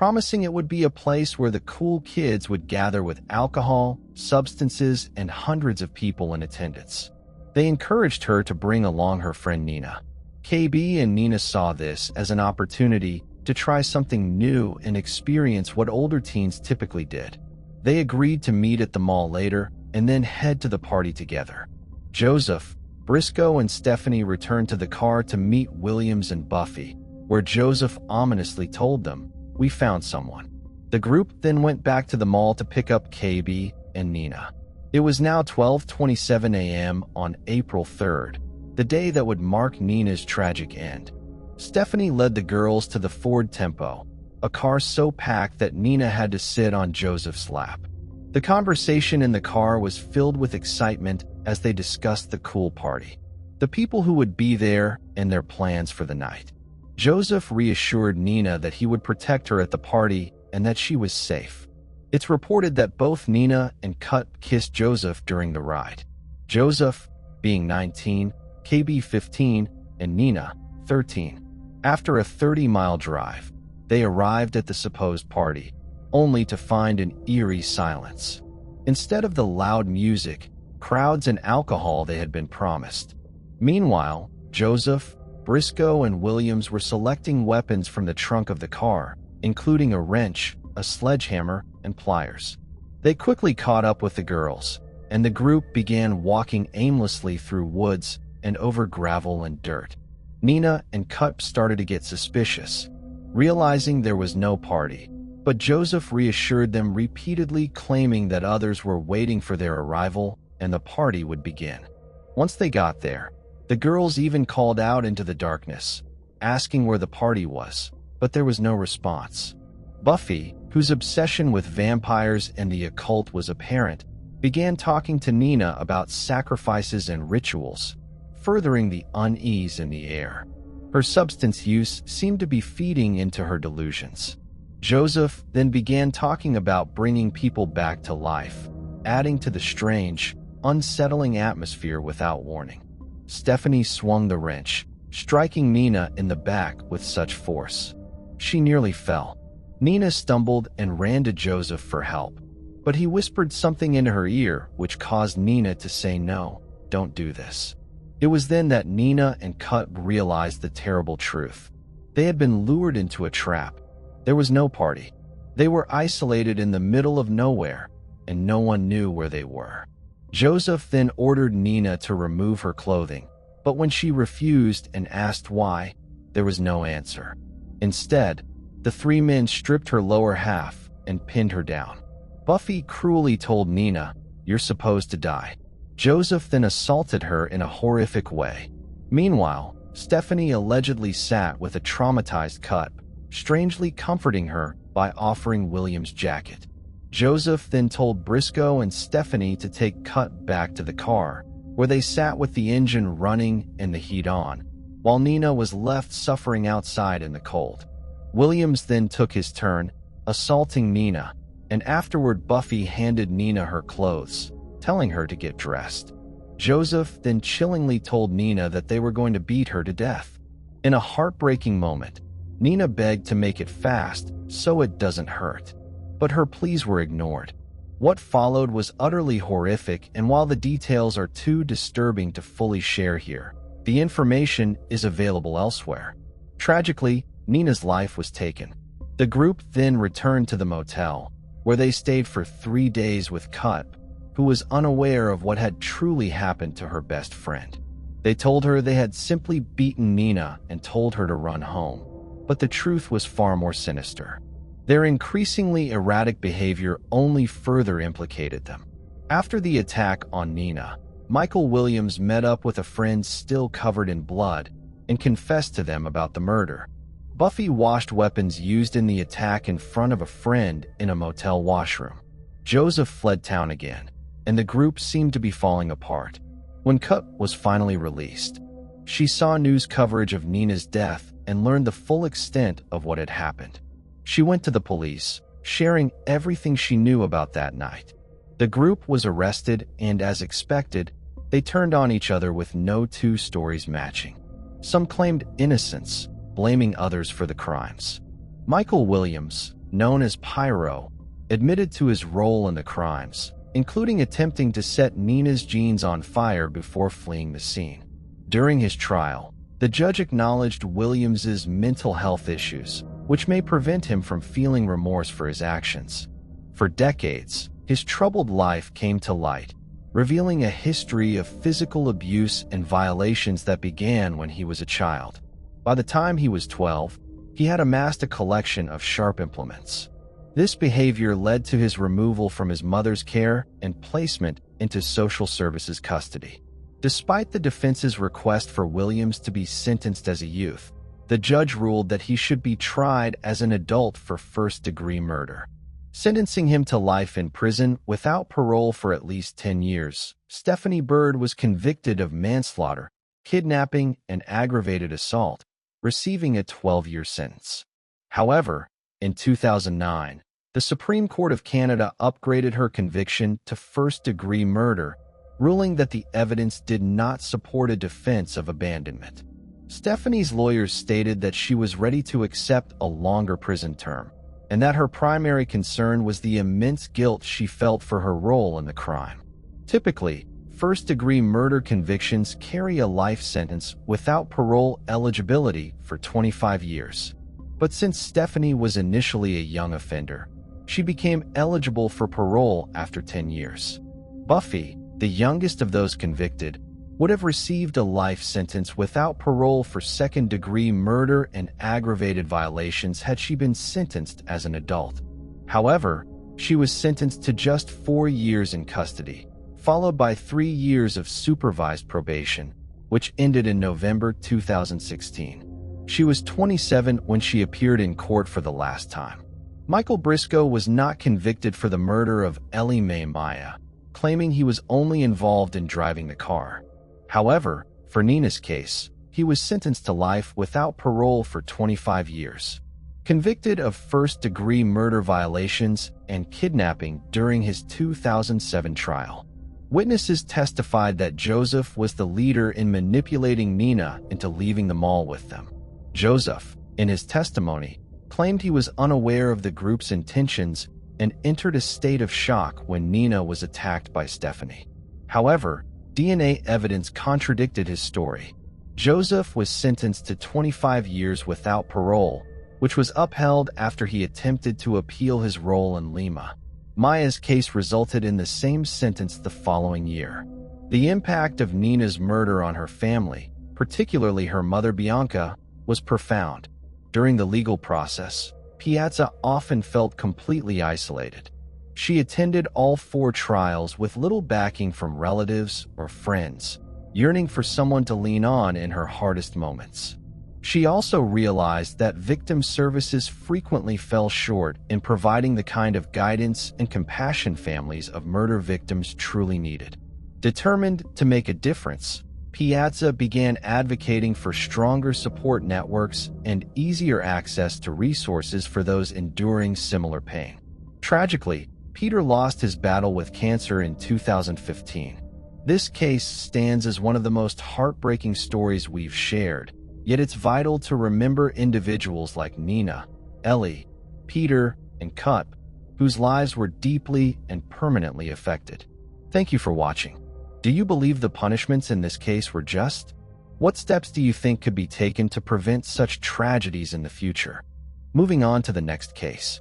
promising it would be a place where the cool kids would gather with alcohol, substances, and hundreds of people in attendance. They encouraged her to bring along her friend Nina. KB and Nina saw this as an opportunity to try something new and experience what older teens typically did. They agreed to meet at the mall later and then head to the party together. Joseph, Briscoe, and Stephanie returned to the car to meet Williams and Buffy, where Joseph ominously told them, "We found someone." The group then went back to the mall to pick up KB and Nina. It was now 12:27 a.m. on April 3rd, the day that would mark Nina's tragic end. Stephanie led the girls to the Ford Tempo, a car so packed that Nina had to sit on Joseph's lap. The conversation in the car was filled with excitement as they discussed the cool party, the people who would be there, and their plans for the night. Joseph reassured Nina that he would protect her at the party and that she was safe. It's reported that both Nina and Cut kissed Joseph during the ride. Joseph, being 19, KB 15, and Nina, 13. After a 30-mile drive, they arrived at the supposed party, only to find an eerie silence. Instead of the loud music, crowds, and alcohol they had been promised. Meanwhile, Joseph, Briscoe, and Williams were selecting weapons from the trunk of the car, including a wrench, a sledgehammer, and pliers. They quickly caught up with the girls, and the group began walking aimlessly through woods and over gravel and dirt. Nina and Cut started to get suspicious, realizing there was no party, but Joseph reassured them repeatedly, claiming that others were waiting for their arrival and the party would begin. Once they got there, the girls even called out into the darkness, asking where the party was, but there was no response. Buffy, whose obsession with vampires and the occult was apparent, began talking to Nina about sacrifices and rituals, furthering the unease in the air. Her substance use seemed to be feeding into her delusions. Joseph then began talking about bringing people back to life, adding to the strange, unsettling atmosphere without warning. Stephanie swung the wrench, striking Nina in the back with such force. She nearly fell. Nina stumbled and ran to Joseph for help, but he whispered something into her ear which caused Nina to say, "No, don't do this." It was then that Nina and Cut realized the terrible truth. They had been lured into a trap. There was no party. They were isolated in the middle of nowhere, and no one knew where they were. Joseph then ordered Nina to remove her clothing, but when she refused and asked why, there was no answer. Instead, the three men stripped her lower half and pinned her down. Buffy cruelly told Nina, "You're supposed to die." Joseph then assaulted her in a horrific way. Meanwhile, Stephanie allegedly sat with a traumatized Cut, strangely comforting her by offering William's jacket. Joseph then told Briscoe and Stephanie to take Cut back to the car, where they sat with the engine running and the heat on, while Nina was left suffering outside in the cold. Williams then took his turn, assaulting Nina, and afterward Buffy handed Nina her clothes, telling her to get dressed. Joseph then chillingly told Nina that they were going to beat her to death. In a heartbreaking moment, Nina begged to make it fast so it doesn't hurt, but her pleas were ignored. What followed was utterly horrific, and while the details are too disturbing to fully share here, the information is available elsewhere. Tragically, Nina's life was taken. The group then returned to the motel, where they stayed for 3 days with Cut, who was unaware of what had truly happened to her best friend. They told her they had simply beaten Nina and told her to run home, but the truth was far more sinister. Their increasingly erratic behavior only further implicated them. After the attack on Nina, Michael Williams met up with a friend still covered in blood and confessed to them about the murder. Buffy washed weapons used in the attack in front of a friend in a motel washroom. Joseph fled town again, and the group seemed to be falling apart. When Cut was finally released, she saw news coverage of Nina's death and learned the full extent of what had happened. She went to the police, sharing everything she knew about that night. The group was arrested, and as expected, they turned on each other with no two stories matching. Some claimed innocence, blaming others for the crimes. Michael Williams, known as Pyro, admitted to his role in the crimes, including attempting to set Nina's jeans on fire before fleeing the scene. During his trial, the judge acknowledged Williams's mental health issues, which may prevent him from feeling remorse for his actions. For decades, his troubled life came to light, revealing a history of physical abuse and violations that began when he was a child. By the time he was 12, he had amassed a collection of sharp implements. This behavior led to his removal from his mother's care and placement into social services custody. Despite the defense's request for Williams to be sentenced as a youth, the judge ruled that he should be tried as an adult for first-degree murder, sentencing him to life in prison without parole for at least 10 years. Stephanie Bird was convicted of manslaughter, kidnapping, and aggravated assault, receiving a 12-year sentence. However, in 2009, the Supreme Court of Canada upgraded her conviction to first-degree murder, ruling that the evidence did not support a defense of abandonment. Stephanie's lawyers stated that she was ready to accept a longer prison term, and that her primary concern was the immense guilt she felt for her role in the crime. Typically, first-degree murder convictions carry a life sentence without parole eligibility for 25 years. But since Stephanie was initially a young offender, she became eligible for parole after 10 years. Buffy, the youngest of those convicted, would have received a life sentence without parole for second-degree murder and aggravated violations had she been sentenced as an adult. However, she was sentenced to just 4 years in custody, followed by 3 years of supervised probation, which ended in November 2016. She was 27 when she appeared in court for the last time. Michael Briscoe was not convicted for the murder of Ellie Mae Maya, claiming he was only involved in driving the car. However, for Nina's case, he was sentenced to life without parole for 25 years. Convicted of first-degree murder violations and kidnapping during his 2007 trial, witnesses testified that Joseph was the leader in manipulating Nina into leaving the mall with them. Joseph, in his testimony, claimed he was unaware of the group's intentions and entered a state of shock when Nina was attacked by Stephanie. However, DNA evidence contradicted his story. Joseph was sentenced to 25 years without parole, which was upheld after he attempted to appeal his role in Lima. Maya's case resulted in the same sentence the following year. The impact of Nina's murder on her family, particularly her mother Bianca, was profound. During the legal process, Piazza often felt completely isolated. She attended all 4 trials with little backing from relatives or friends, yearning for someone to lean on in her hardest moments. She also realized that victim services frequently fell short in providing the kind of guidance and compassion families of murder victims truly needed. Determined to make a difference, Piazza began advocating for stronger support networks and easier access to resources for those enduring similar pain. Tragically, Peter lost his battle with cancer in 2015. This case stands as one of the most heartbreaking stories we've shared, yet it's vital to remember individuals like Nina, Ellie, Peter, and Cup, whose lives were deeply and permanently affected. Thank you for watching. Do you believe the punishments in this case were just? What steps do you think could be taken to prevent such tragedies in the future? Moving on to the next case.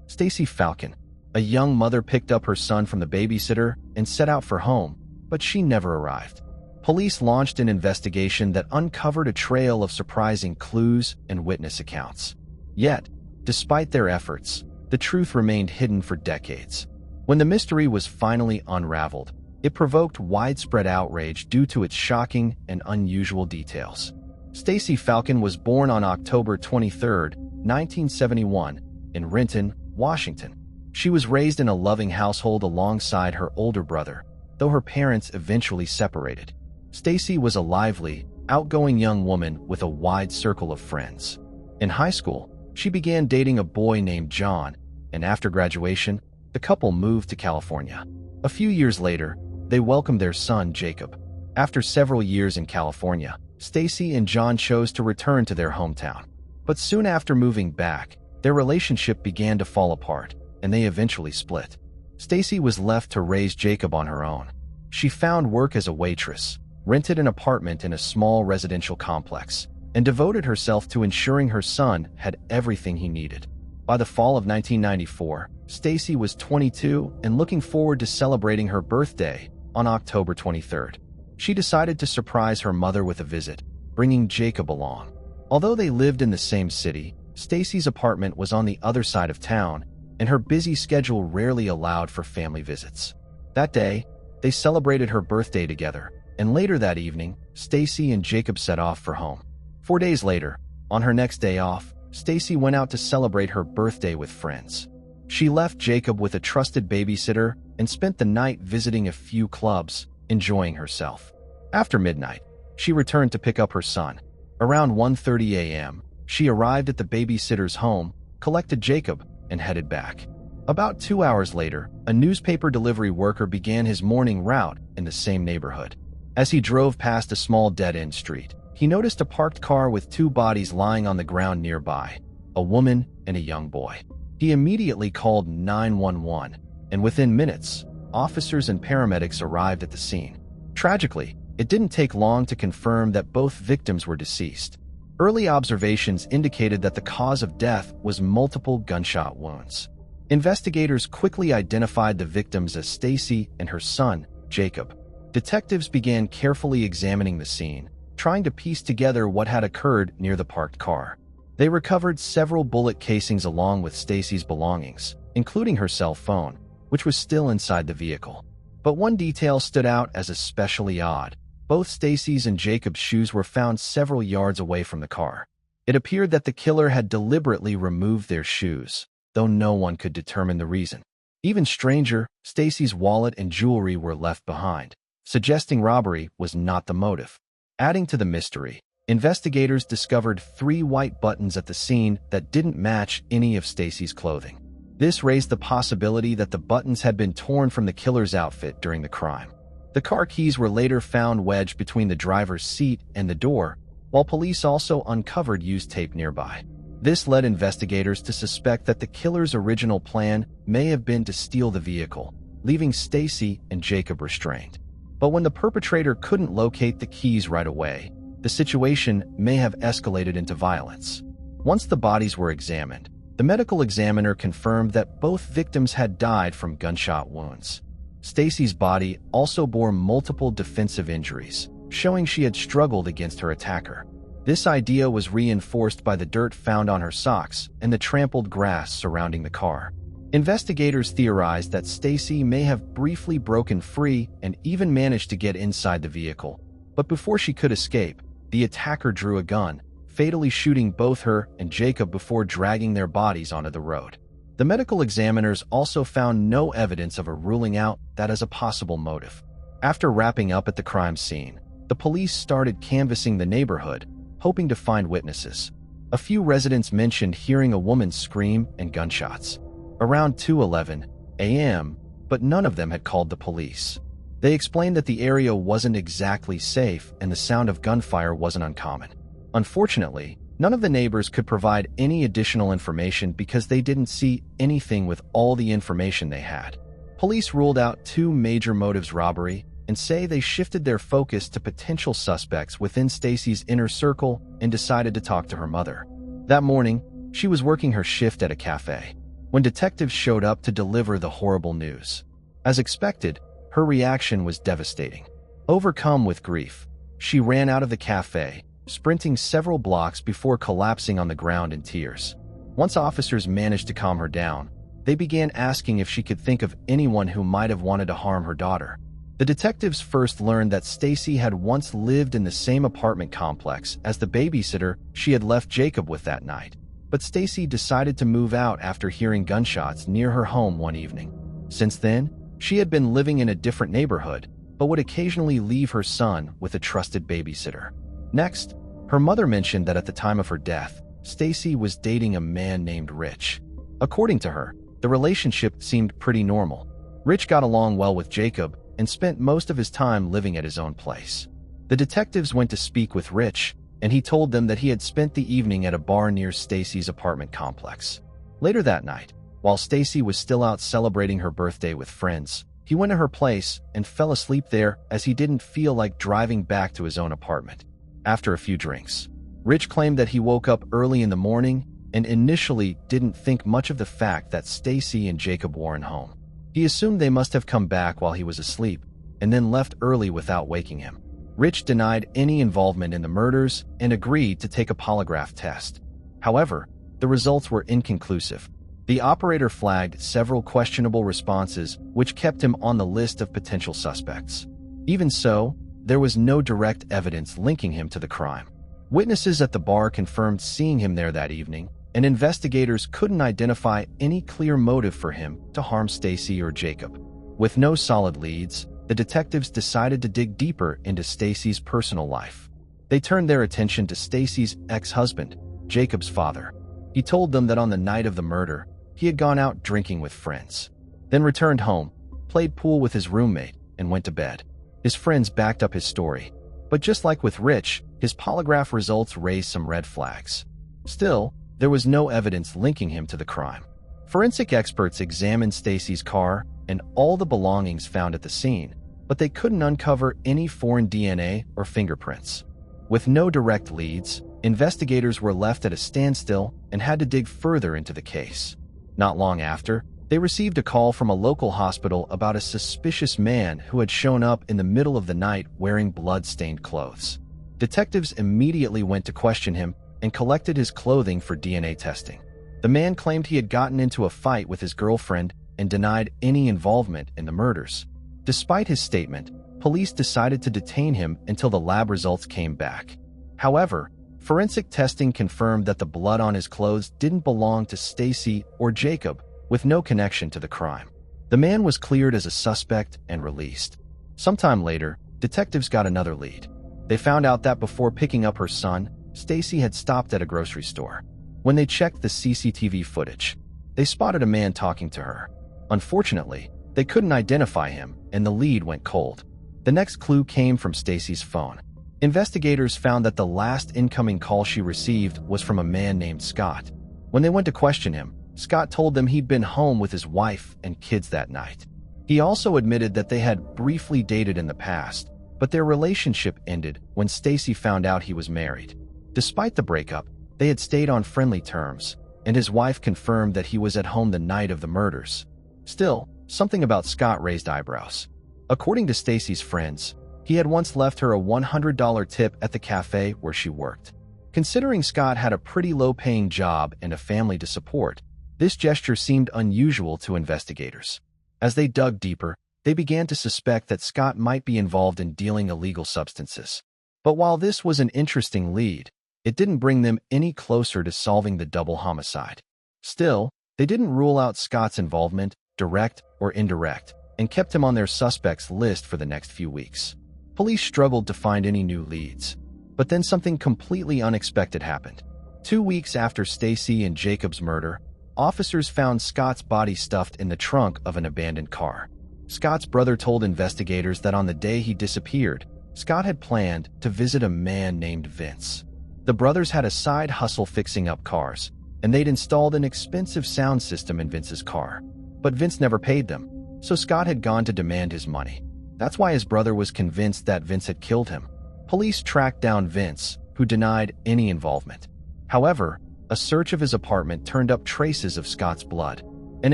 Stacy Falcon, a young mother, picked up her son from the babysitter and set out for home, but she never arrived. Police launched an investigation that uncovered a trail of surprising clues and witness accounts. Yet, despite their efforts, the truth remained hidden for decades. When the mystery was finally unraveled, it provoked widespread outrage due to its shocking and unusual details. Stacy Falcon was born on October 23, 1971, in Renton, Washington. She was raised in a loving household alongside her older brother, though her parents eventually separated. Stacy was a lively, outgoing young woman with a wide circle of friends. In high school, she began dating a boy named John, and after graduation, the couple moved to California. A few years later, they welcomed their son, Jacob. After several years in California, Stacy and John chose to return to their hometown. But soon after moving back, Their relationship began to fall apart, and they eventually split. Stacy was left to raise Jacob on her own. She found work as a waitress, rented an apartment in a small residential complex, and devoted herself to ensuring her son had everything he needed. By the fall of 1994, Stacy was 22 and looking forward to celebrating her birthday on October 23rd. She decided to surprise her mother with a visit, bringing Jacob along. Although they lived in the same city, Stacy's apartment was on the other side of town, and her busy schedule rarely allowed for family visits. That day, they celebrated her birthday together, and later that evening, Stacy and Jacob set off for home. 4 days later, on her next day off, Stacy went out to celebrate her birthday with friends. She left Jacob with a trusted babysitter and spent the night visiting a few clubs, enjoying herself. After midnight, she returned to pick up her son. Around 1:30 a.m., she arrived at the babysitter's home, collected Jacob, and headed back. About 2 hours later, a newspaper delivery worker began his morning route in the same neighborhood. As he drove past a small dead-end street, he noticed a parked car with 2 bodies lying on the ground nearby, a woman and a young boy. He immediately called 911, and within minutes, officers and paramedics arrived at the scene. Tragically, it didn't take long to confirm that both victims were deceased. Early observations indicated that the cause of death was multiple gunshot wounds. Investigators quickly identified the victims as Stacy and her son, Jacob. Detectives began carefully examining the scene, trying to piece together what had occurred near the parked car. They recovered several bullet casings along with Stacy's belongings, including her cell phone, which was still inside the vehicle. But one detail stood out as especially odd. Both Stacy's and Jacob's shoes were found several yards away from the car. It appeared that the killer had deliberately removed their shoes, though no one could determine the reason. Even stranger, Stacy's wallet and jewelry were left behind, suggesting robbery was not the motive. Adding to the mystery, investigators discovered 3 white buttons at the scene that didn't match any of Stacy's clothing. This raised the possibility that the buttons had been torn from the killer's outfit during the crime. The car keys were later found wedged between the driver's seat and the door, while police also uncovered used tape nearby. This led investigators to suspect that the killer's original plan may have been to steal the vehicle, leaving Stacy and Jacob restrained. But when the perpetrator couldn't locate the keys right away, the situation may have escalated into violence. Once the bodies were examined, the medical examiner confirmed that both victims had died from gunshot wounds. Stacy's body also bore multiple defensive injuries, showing she had struggled against her attacker. This idea was reinforced by the dirt found on her socks and the trampled grass surrounding the car. Investigators theorized that Stacy may have briefly broken free and even managed to get inside the vehicle, but before she could escape, the attacker drew a gun, fatally shooting both her and Jacob before dragging their bodies onto the road. The medical examiners also found no evidence of a ruling out that as a possible motive. After wrapping up at the crime scene, the police started canvassing the neighborhood, hoping to find witnesses. A few residents mentioned hearing a woman scream and gunshots around 2:11 a.m., but none of them had called the police. They explained that the area wasn't exactly safe and the sound of gunfire wasn't uncommon. Unfortunately, none of the neighbors could provide any additional information because they didn't see anything with all the information they had. Police ruled out 2 major motives: robbery, and say they shifted their focus to potential suspects within Stacy's inner circle and decided to talk to her mother. That morning, she was working her shift at a cafe when detectives showed up to deliver the horrible news. As expected, her reaction was devastating. Overcome with grief, she ran out of the cafe, sprinting several blocks before collapsing on the ground in tears. Once officers managed to calm her down, they began asking if she could think of anyone who might have wanted to harm her daughter. The detectives first learned that Stacy had once lived in the same apartment complex as the babysitter she had left Jacob with that night, but Stacy decided to move out after hearing gunshots near her home one evening. Since then, she had been living in a different neighborhood, but would occasionally leave her son with a trusted babysitter. Next, her mother mentioned that at the time of her death, Stacy was dating a man named Rich. According to her, the relationship seemed pretty normal. Rich got along well with Jacob and spent most of his time living at his own place. The detectives went to speak with Rich, and he told them that he had spent the evening at a bar near Stacy's apartment complex. Later that night, while Stacy was still out celebrating her birthday with friends, he went to her place and fell asleep there as he didn't feel like driving back to his own apartment. After a few drinks, Rich claimed that he woke up early in the morning and initially didn't think much of the fact that Stacy and Jacob weren't home. He assumed they must have come back while he was asleep and then left early without waking him. Rich denied any involvement in the murders and agreed to take a polygraph test. However, the results were inconclusive. The operator flagged several questionable responses, which kept him on the list of potential suspects. Even so, there was no direct evidence linking him to the crime. Witnesses at the bar confirmed seeing him there that evening, and investigators couldn't identify any clear motive for him to harm Stacy or Jacob. With no solid leads, the detectives decided to dig deeper into Stacy's personal life. They turned their attention to Stacy's ex-husband, Jacob's father. He told them that on the night of the murder, he had gone out drinking with friends, then returned home, played pool with his roommate, and went to bed. His friends backed up his story, but just like with Rich, his polygraph results raised some red flags. Still, there was no evidence linking him to the crime. Forensic experts examined Stacy's car and all the belongings found at the scene, but they couldn't uncover any foreign DNA or fingerprints. With no direct leads, investigators were left at a standstill and had to dig further into the case. Not long after, they received a call from a local hospital about a suspicious man who had shown up in the middle of the night wearing blood-stained clothes. Detectives immediately went to question him and collected his clothing for DNA testing. The man claimed he had gotten into a fight with his girlfriend and denied any involvement in the murders. Despite his statement, police decided to detain him until the lab results came back. However, forensic testing confirmed that the blood on his clothes didn't belong to Stacy or Jacob, with no connection to the crime. The man was cleared as a suspect and released. Sometime later, detectives got another lead. They found out that before picking up her son, Stacy had stopped at a grocery store. When they checked the CCTV footage, they spotted a man talking to her. Unfortunately, they couldn't identify him, and the lead went cold. The next clue came from Stacy's phone. Investigators found that the last incoming call she received was from a man named Scott. When they went to question him, Scott told them he'd been home with his wife and kids that night. He also admitted that they had briefly dated in the past, but their relationship ended when Stacy found out he was married. Despite the breakup, they had stayed on friendly terms, and his wife confirmed that he was at home the night of the murders. Still, something about Scott raised eyebrows. According to Stacy's friends, he had once left her a $100 tip at the cafe where she worked. Considering Scott had a pretty low-paying job and a family to support, this gesture seemed unusual to investigators. As they dug deeper, they began to suspect that Scott might be involved in dealing illegal substances. But while this was an interesting lead, it didn't bring them any closer to solving the double homicide. Still, they didn't rule out Scott's involvement, direct or indirect, and kept him on their suspects list for the next few weeks. Police struggled to find any new leads, but then something completely unexpected happened. 2 weeks after Stacy and Jacob's murder, officers found Scott's body stuffed in the trunk of an abandoned car. Scott's brother told investigators that on the day he disappeared, Scott had planned to visit a man named Vince. The brothers had a side hustle fixing up cars, and they'd installed an expensive sound system in Vince's car. But Vince never paid them, so Scott had gone to demand his money. That's why his brother was convinced that Vince had killed him. Police tracked down Vince, who denied any involvement. However, a search of his apartment turned up traces of Scott's blood, and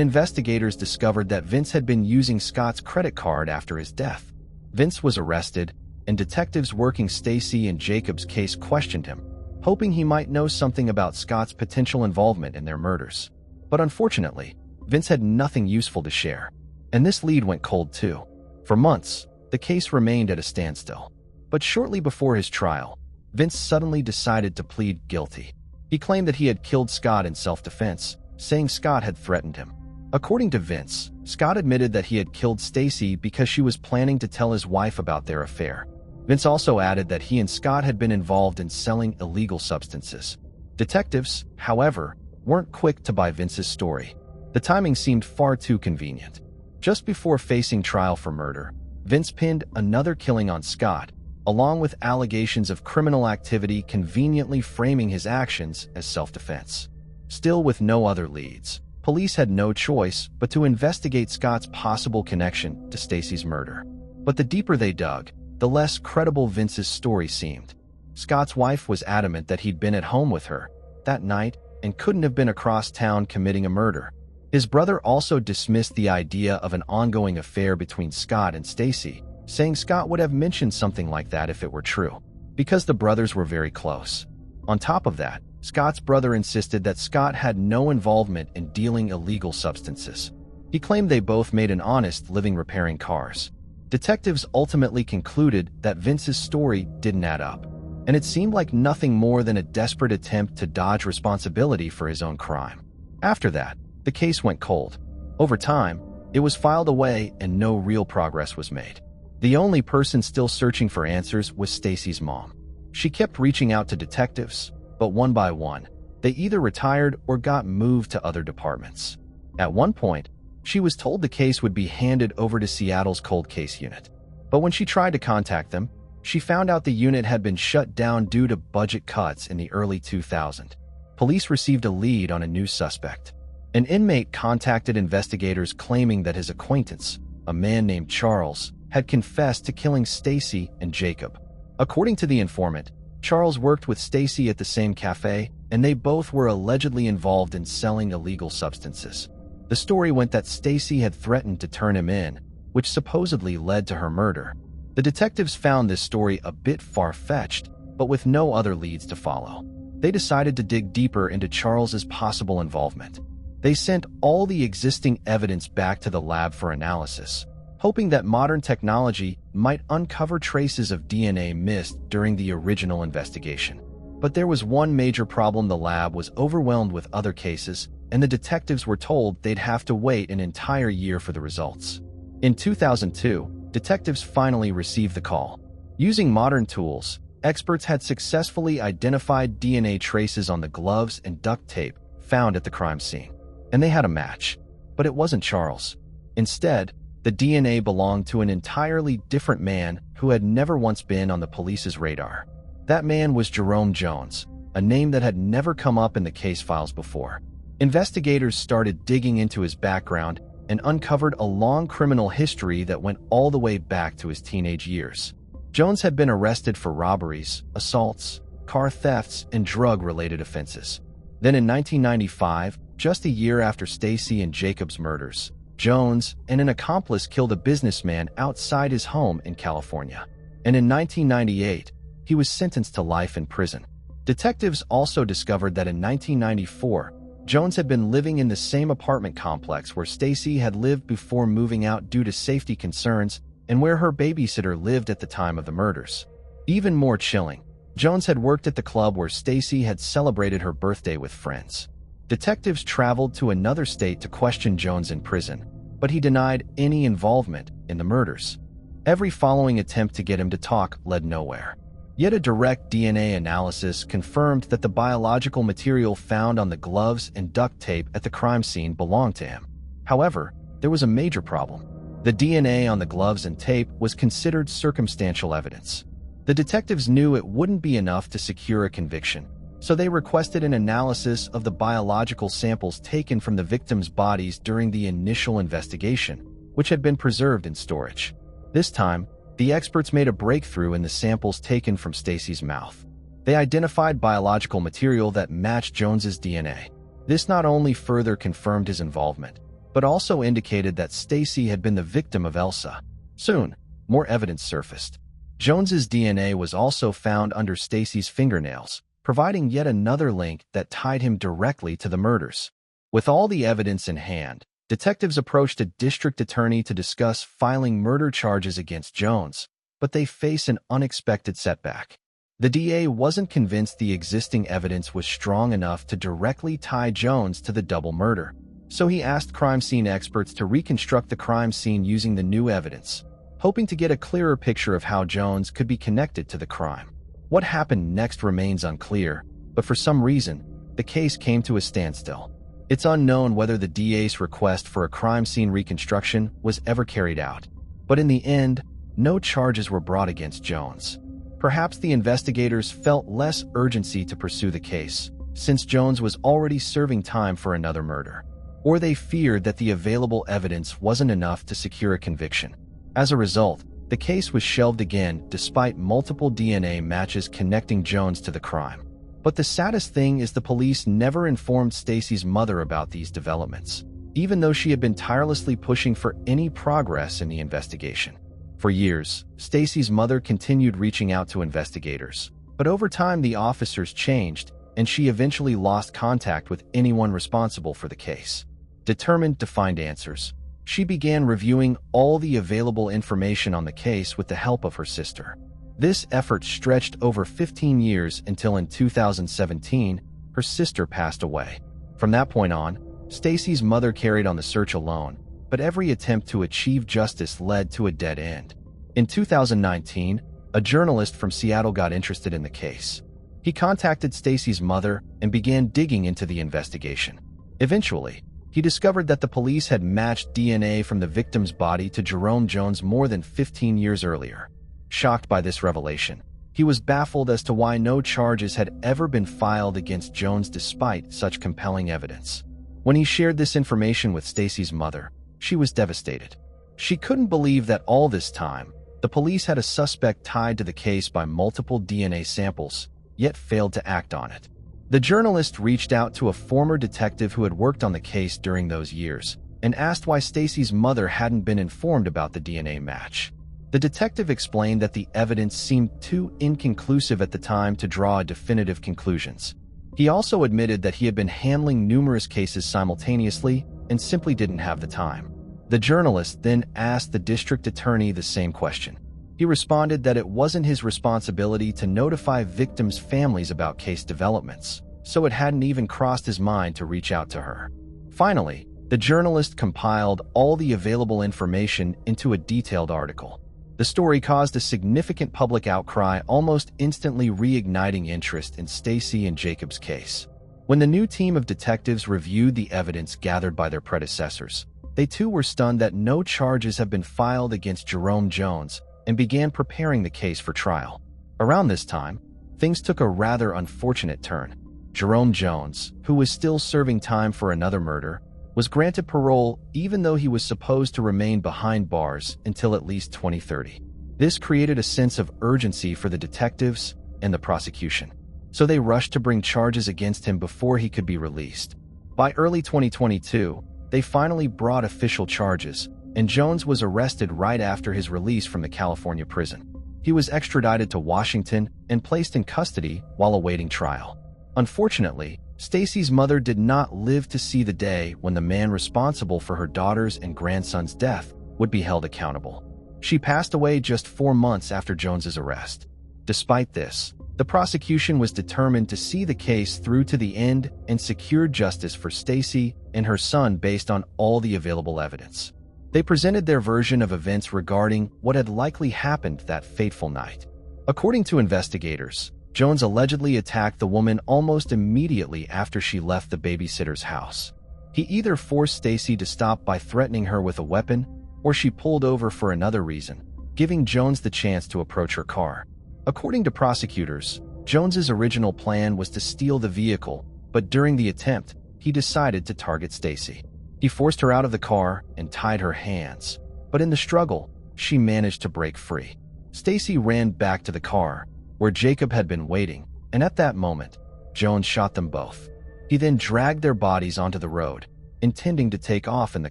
investigators discovered that Vince had been using Scott's credit card after his death. Vince was arrested, and detectives working Stacy and Jacob's case questioned him, hoping he might know something about Scott's potential involvement in their murders. But unfortunately, Vince had nothing useful to share, and this lead went cold too. For months, the case remained at a standstill. But shortly before his trial, Vince suddenly decided to plead guilty. He claimed that he had killed Scott in self-defense, saying Scott had threatened him. According to Vince, Scott admitted that he had killed Stacy because she was planning to tell his wife about their affair. Vince also added that he and Scott had been involved in selling illegal substances. Detectives, however, weren't quick to buy Vince's story. The timing seemed far too convenient. Just before facing trial for murder, Vince pinned another killing on Scott, along with allegations of criminal activity, conveniently framing his actions as self-defense. Still with no other leads, police had no choice but to investigate Scott's possible connection to Stacy's murder. But the deeper they dug, the less credible Vince's story seemed. Scott's wife was adamant that he'd been at home with her that night and couldn't have been across town committing a murder. His brother also dismissed the idea of an ongoing affair between Scott and Stacy, saying Scott would have mentioned something like that if it were true, because the brothers were very close. On top of that, Scott's brother insisted that Scott had no involvement in dealing illegal substances. He claimed they both made an honest living repairing cars. Detectives ultimately concluded that Vince's story didn't add up, and it seemed like nothing more than a desperate attempt to dodge responsibility for his own crime. After that, the case went cold. Over time, it was filed away and no real progress was made. The only person still searching for answers was Stacy's mom. She kept reaching out to detectives, but one by one, they either retired or got moved to other departments. At one point, she was told the case would be handed over to Seattle's cold case unit. But when she tried to contact them, she found out the unit had been shut down due to budget cuts in the early 2000s. Police received a lead on a new suspect. An inmate contacted investigators claiming that his acquaintance, a man named Charles, had confessed to killing Stacy and Jacob. According to the informant, Charles worked with Stacy at the same cafe, and they both were allegedly involved in selling illegal substances. The story went that Stacy had threatened to turn him in, which supposedly led to her murder. The detectives found this story a bit far-fetched, but with no other leads to follow. They decided to dig deeper into Charles's possible involvement. They sent all the existing evidence back to the lab for analysis, hoping that modern technology might uncover traces of DNA missed during the original investigation. But there was one major problem: the lab was overwhelmed with other cases, and the detectives were told they'd have to wait an entire year for the results. In 2002, detectives finally received the call. Using modern tools, experts had successfully identified DNA traces on the gloves and duct tape found at the crime scene. And they had a match. But it wasn't Charles. Instead, the DNA belonged to an entirely different man who had never once been on the police's radar. That man was Jerome Jones, a name that had never come up in the case files before. Investigators started digging into his background and uncovered a long criminal history that went all the way back to his teenage years. Jones had been arrested for robberies, assaults, car thefts, and drug-related offenses. Then in 1995, just a year after Stacy and Jacob's murders, Jones and an accomplice killed a businessman outside his home in California. And in 1998, he was sentenced to life in prison. Detectives also discovered that in 1994, Jones had been living in the same apartment complex where Stacy had lived before moving out due to safety concerns, and where her babysitter lived at the time of the murders. Even more chilling, Jones had worked at the club where Stacy had celebrated her birthday with friends. Detectives traveled to another state to question Jones in prison, but he denied any involvement in the murders. Every following attempt to get him to talk led nowhere. Yet a direct DNA analysis confirmed that the biological material found on the gloves and duct tape at the crime scene belonged to him. However, there was a major problem. The DNA on the gloves and tape was considered circumstantial evidence. The detectives knew it wouldn't be enough to secure a conviction, so they requested an analysis of the biological samples taken from the victims' bodies during the initial investigation, which had been preserved in storage. This time, the experts made a breakthrough in the samples taken from Stacy's mouth. They identified biological material that matched Jones's DNA. This not only further confirmed his involvement, but also indicated that Stacy had been the victim of Elsa. Soon, more evidence surfaced. Jones's DNA was also found under Stacy's fingernails, providing yet another link that tied him directly to the murders. With all the evidence in hand, detectives approached a district attorney to discuss filing murder charges against Jones, but they faced an unexpected setback. The DA wasn't convinced the existing evidence was strong enough to directly tie Jones to the double murder, so he asked crime scene experts to reconstruct the crime scene using the new evidence, hoping to get a clearer picture of how Jones could be connected to the crime. What happened next remains unclear, but for some reason, the case came to a standstill. It's unknown whether the DA's request for a crime scene reconstruction was ever carried out, but in the end, no charges were brought against Jones. Perhaps the investigators felt less urgency to pursue the case, since Jones was already serving time for another murder, or they feared that the available evidence wasn't enough to secure a conviction. As a result, the case was shelved again despite multiple DNA matches connecting Jones to the crime. But the saddest thing is the police never informed Stacy's mother about these developments, even though she had been tirelessly pushing for any progress in the investigation. For years, Stacy's mother continued reaching out to investigators, but over time the officers changed, and she eventually lost contact with anyone responsible for the case. Determined to find answers, she began reviewing all the available information on the case with the help of her sister. This effort stretched over 15 years until in 2017, her sister passed away. From that point on, Stacy's mother carried on the search alone, but every attempt to achieve justice led to a dead end. In 2019, a journalist from Seattle got interested in the case. He contacted Stacy's mother and began digging into the investigation. Eventually, he discovered that the police had matched DNA from the victim's body to Jerome Jones more than 15 years earlier. Shocked by this revelation, he was baffled as to why no charges had ever been filed against Jones despite such compelling evidence. When he shared this information with Stacy's mother, she was devastated. She couldn't believe that all this time, the police had a suspect tied to the case by multiple DNA samples, yet failed to act on it. The journalist reached out to a former detective who had worked on the case during those years and asked why Stacy's mother hadn't been informed about the DNA match. The detective explained that the evidence seemed too inconclusive at the time to draw definitive conclusions. He also admitted that he had been handling numerous cases simultaneously and simply didn't have the time. The journalist then asked the district attorney the same question. He responded that it wasn't his responsibility to notify victims' families about case developments, so it hadn't even crossed his mind to reach out to her. Finally, the journalist compiled all the available information into a detailed article. The story caused a significant public outcry, almost instantly reigniting interest in Stacy and Jacob's case. When the new team of detectives reviewed the evidence gathered by their predecessors, they too were stunned that no charges had been filed against Jerome Jones and began preparing the case for trial. Around this time, things took a rather unfortunate turn. Jerome Jones, who was still serving time for another murder, was granted parole even though he was supposed to remain behind bars until at least 2030. This created a sense of urgency for the detectives and the prosecution, so they rushed to bring charges against him before he could be released. By early 2022, they finally brought official charges, and Jones was arrested right after his release from the California prison. He was extradited to Washington and placed in custody while awaiting trial. Unfortunately, Stacy's mother did not live to see the day when the man responsible for her daughter's and grandson's death would be held accountable. She passed away just 4 months after Jones's arrest. Despite this, the prosecution was determined to see the case through to the end and secure justice for Stacy and her son based on all the available evidence. They presented their version of events regarding what had likely happened that fateful night. According to investigators, Jones allegedly attacked the woman almost immediately after she left the babysitter's house. He either forced Stacy to stop by threatening her with a weapon, or she pulled over for another reason, giving Jones the chance to approach her car. According to prosecutors, Jones's original plan was to steal the vehicle, but during the attempt, he decided to target Stacy. He forced her out of the car and tied her hands, but in the struggle, she managed to break free. Stacy ran back to the car, where Jacob had been waiting, and at that moment, Jones shot them both. He then dragged their bodies onto the road, intending to take off in the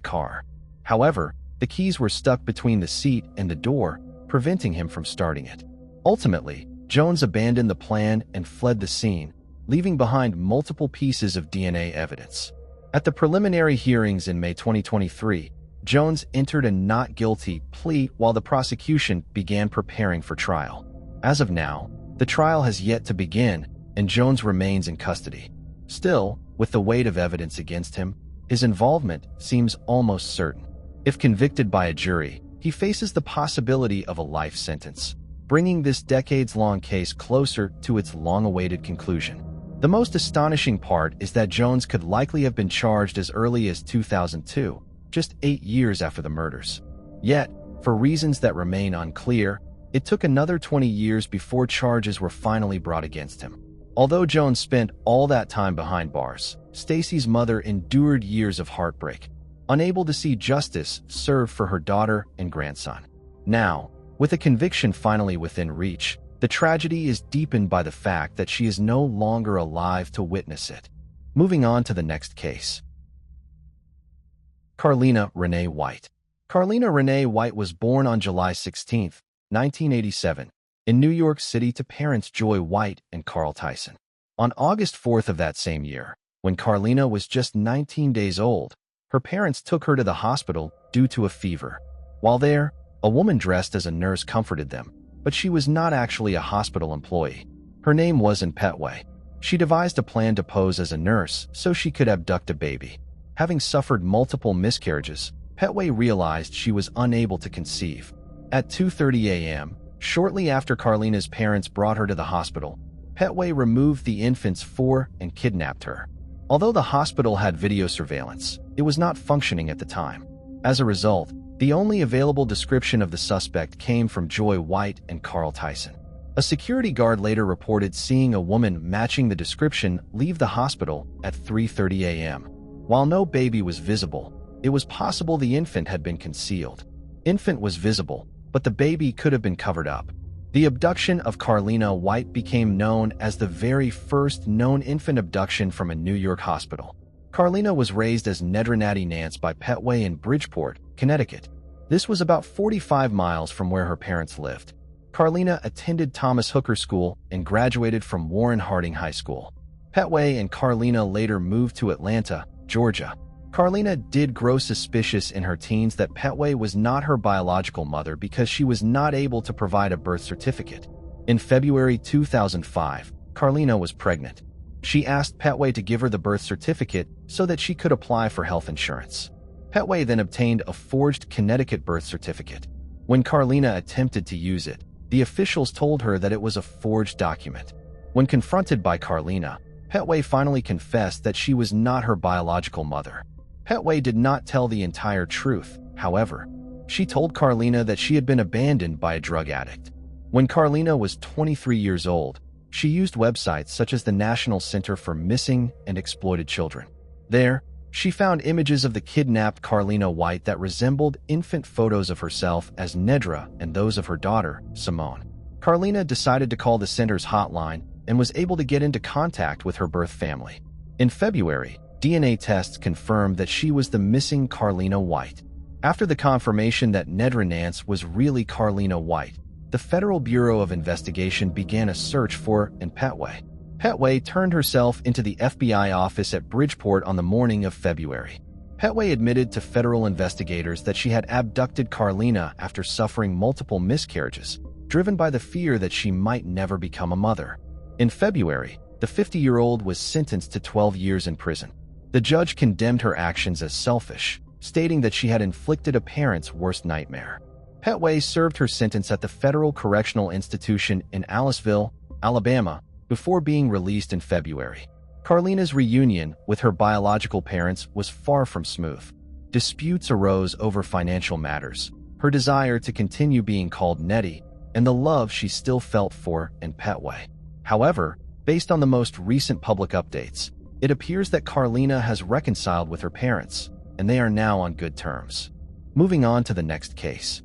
car. However, the keys were stuck between the seat and the door, preventing him from starting it. Ultimately, Jones abandoned the plan and fled the scene, leaving behind multiple pieces of DNA evidence. At the preliminary hearings in May 2023, Jones entered a not guilty plea while the prosecution began preparing for trial. As of now, the trial has yet to begin, and Jones remains in custody. Still, with the weight of evidence against him, his involvement seems almost certain. If convicted by a jury, he faces the possibility of a life sentence, bringing this decades-long case closer to its long-awaited conclusion. The most astonishing part is that Jones could likely have been charged as early as 2002, just 8 years after the murders. Yet, for reasons that remain unclear, it took another 20 years before charges were finally brought against him. Although Joan spent all that time behind bars, Stacy's mother endured years of heartbreak, unable to see justice served for her daughter and grandson. Now, with a conviction finally within reach, the tragedy is deepened by the fact that she is no longer alive to witness it. Moving on to the next case. Carlina Renee White. Carlina Renee White was born on July 16, 1987, in New York City to parents Joy White and Carl Tyson. On August 4th of that same year, when Carlina was just 19 days old, her parents took her to the hospital due to a fever. While there, a woman dressed as a nurse comforted them, but she was not actually a hospital employee. Her name wasn't Petway. She devised a plan to pose as a nurse so she could abduct a baby. Having suffered multiple miscarriages, Petway realized she was unable to conceive. At 2:30 a.m., shortly after Carlina's parents brought her to the hospital, Petway removed the infant's and kidnapped her. Although the hospital had video surveillance, it was not functioning at the time. As a result, the only available description of the suspect came from Joy White and Carl Tyson. A security guard later reported seeing a woman matching the description leave the hospital at 3:30 a.m. While no baby was visible, it was possible the infant had been concealed. Infant was visible, but the baby could have been covered up. The abduction of Carlina White became known as the very first known infant abduction from a New York hospital. Carlina was raised as Nedra Natty Nance by Petway in Bridgeport, Connecticut. This was about 45 miles from where her parents lived. Carlina attended Thomas Hooker School and graduated from Warren Harding High School. Petway and Carlina later moved to Atlanta, Georgia. Carlina did grow suspicious in her teens that Petway was not her biological mother because she was not able to provide a birth certificate. In February 2005, Carlina was pregnant. She asked Petway to give her the birth certificate so that she could apply for health insurance. Petway then obtained a forged Connecticut birth certificate. When Carlina attempted to use it, the officials told her that it was a forged document. When confronted by Carlina, Petway finally confessed that she was not her biological mother. Petway did not tell the entire truth, however. She told Carlina that she had been abandoned by a drug addict. When Carlina was 23 years old, she used websites such as the National Center for Missing and Exploited Children. There, she found images of the kidnapped Carlina White that resembled infant photos of herself as Nedra and those of her daughter, Simone. Carlina decided to call the center's hotline and was able to get into contact with her birth family. In February, DNA tests confirmed that she was the missing Carlina White. After the confirmation that Nedra Nance was really Carlina White, the Federal Bureau of Investigation began a search for Petway. Petway turned herself into the FBI office at Bridgeport on the morning of February. Petway admitted to federal investigators that she had abducted Carlina after suffering multiple miscarriages, driven by the fear that she might never become a mother. In February, the 50-year-old was sentenced to 12 years in prison. The judge condemned her actions as selfish, stating that she had inflicted a parent's worst nightmare. Petway served her sentence at the Federal Correctional Institution in Aliceville, Alabama, before being released in February. Carlina's reunion with her biological parents was far from smooth. Disputes arose over financial matters, her desire to continue being called Nettie, and the love she still felt for Petway. However, based on the most recent public updates, it appears that Carlina has reconciled with her parents, and they are now on good terms. Moving on to the next case.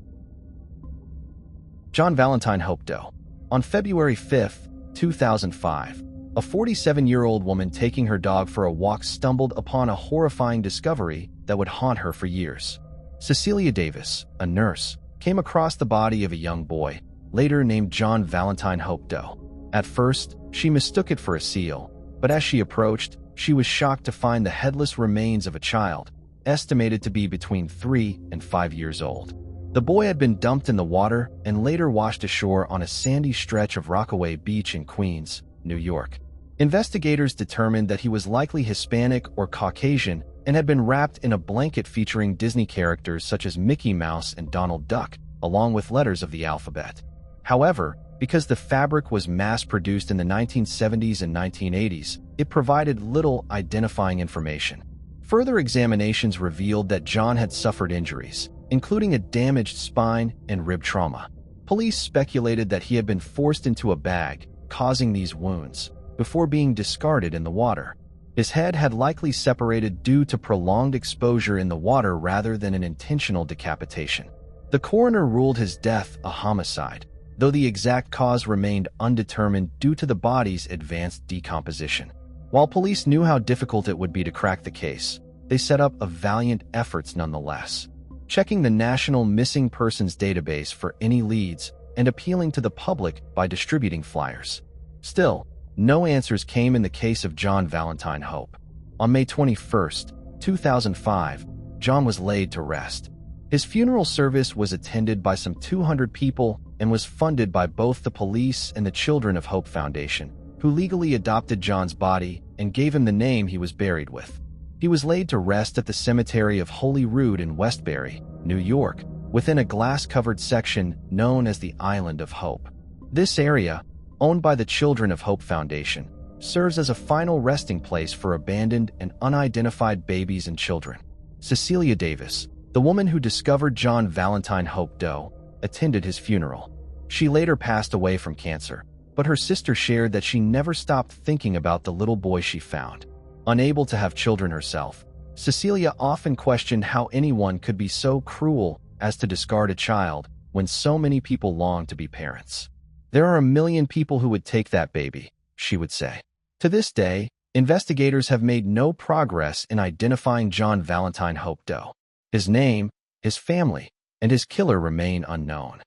John Valentine Hope Doe. On February 5, 2005, a 47-year-old woman taking her dog for a walk stumbled upon a horrifying discovery that would haunt her for years. Cecilia Davis, a nurse, came across the body of a young boy, later named John Valentine Hope Doe. At first, she mistook it for a seal, but as she approached, she was shocked to find the headless remains of a child, estimated to be between 3 and 5 years old. The boy had been dumped in the water and later washed ashore on a sandy stretch of Rockaway Beach in Queens, New York. Investigators determined that he was likely Hispanic or Caucasian and had been wrapped in a blanket featuring Disney characters such as Mickey Mouse and Donald Duck, along with letters of the alphabet. However, because the fabric was mass-produced in the 1970s and 1980s, it provided little identifying information. Further examinations revealed that John had suffered injuries, including a damaged spine and rib trauma. Police speculated that he had been forced into a bag, causing these wounds. before being discarded in the water. His head had likely separated due to prolonged exposure in the water rather than an intentional decapitation. The coroner ruled his death a homicide, though the exact cause remained undetermined due to the body's advanced decomposition. While police knew how difficult it would be to crack the case, they set up a valiant efforts nonetheless, checking the National Missing Persons database for any leads and appealing to the public by distributing flyers. Still, no answers came in the case of John Valentine Hope. On May 21, 2005, John was laid to rest. His funeral service was attended by some 200 people and was funded by both the police and the Children of Hope Foundation, who legally adopted John's body and gave him the name he was buried with. He was laid to rest at the cemetery of Holy Rood in Westbury, New York, within a glass-covered section known as the Island of Hope. This area, owned by the Children of Hope Foundation, serves as a final resting place for abandoned and unidentified babies and children. Cecilia Davis, the woman who discovered John Valentine Hope Doe, attended his funeral. She later passed away from cancer, but her sister shared that she never stopped thinking about the little boy she found. Unable to have children herself, Cecilia often questioned how anyone could be so cruel as to discard a child when so many people long to be parents. "There are a million people who would take that baby," she would say. To this day, investigators have made no progress in identifying John Valentine Hope Doe. His name, his family, and his killer remain unknown.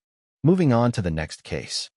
Moving on to the next case.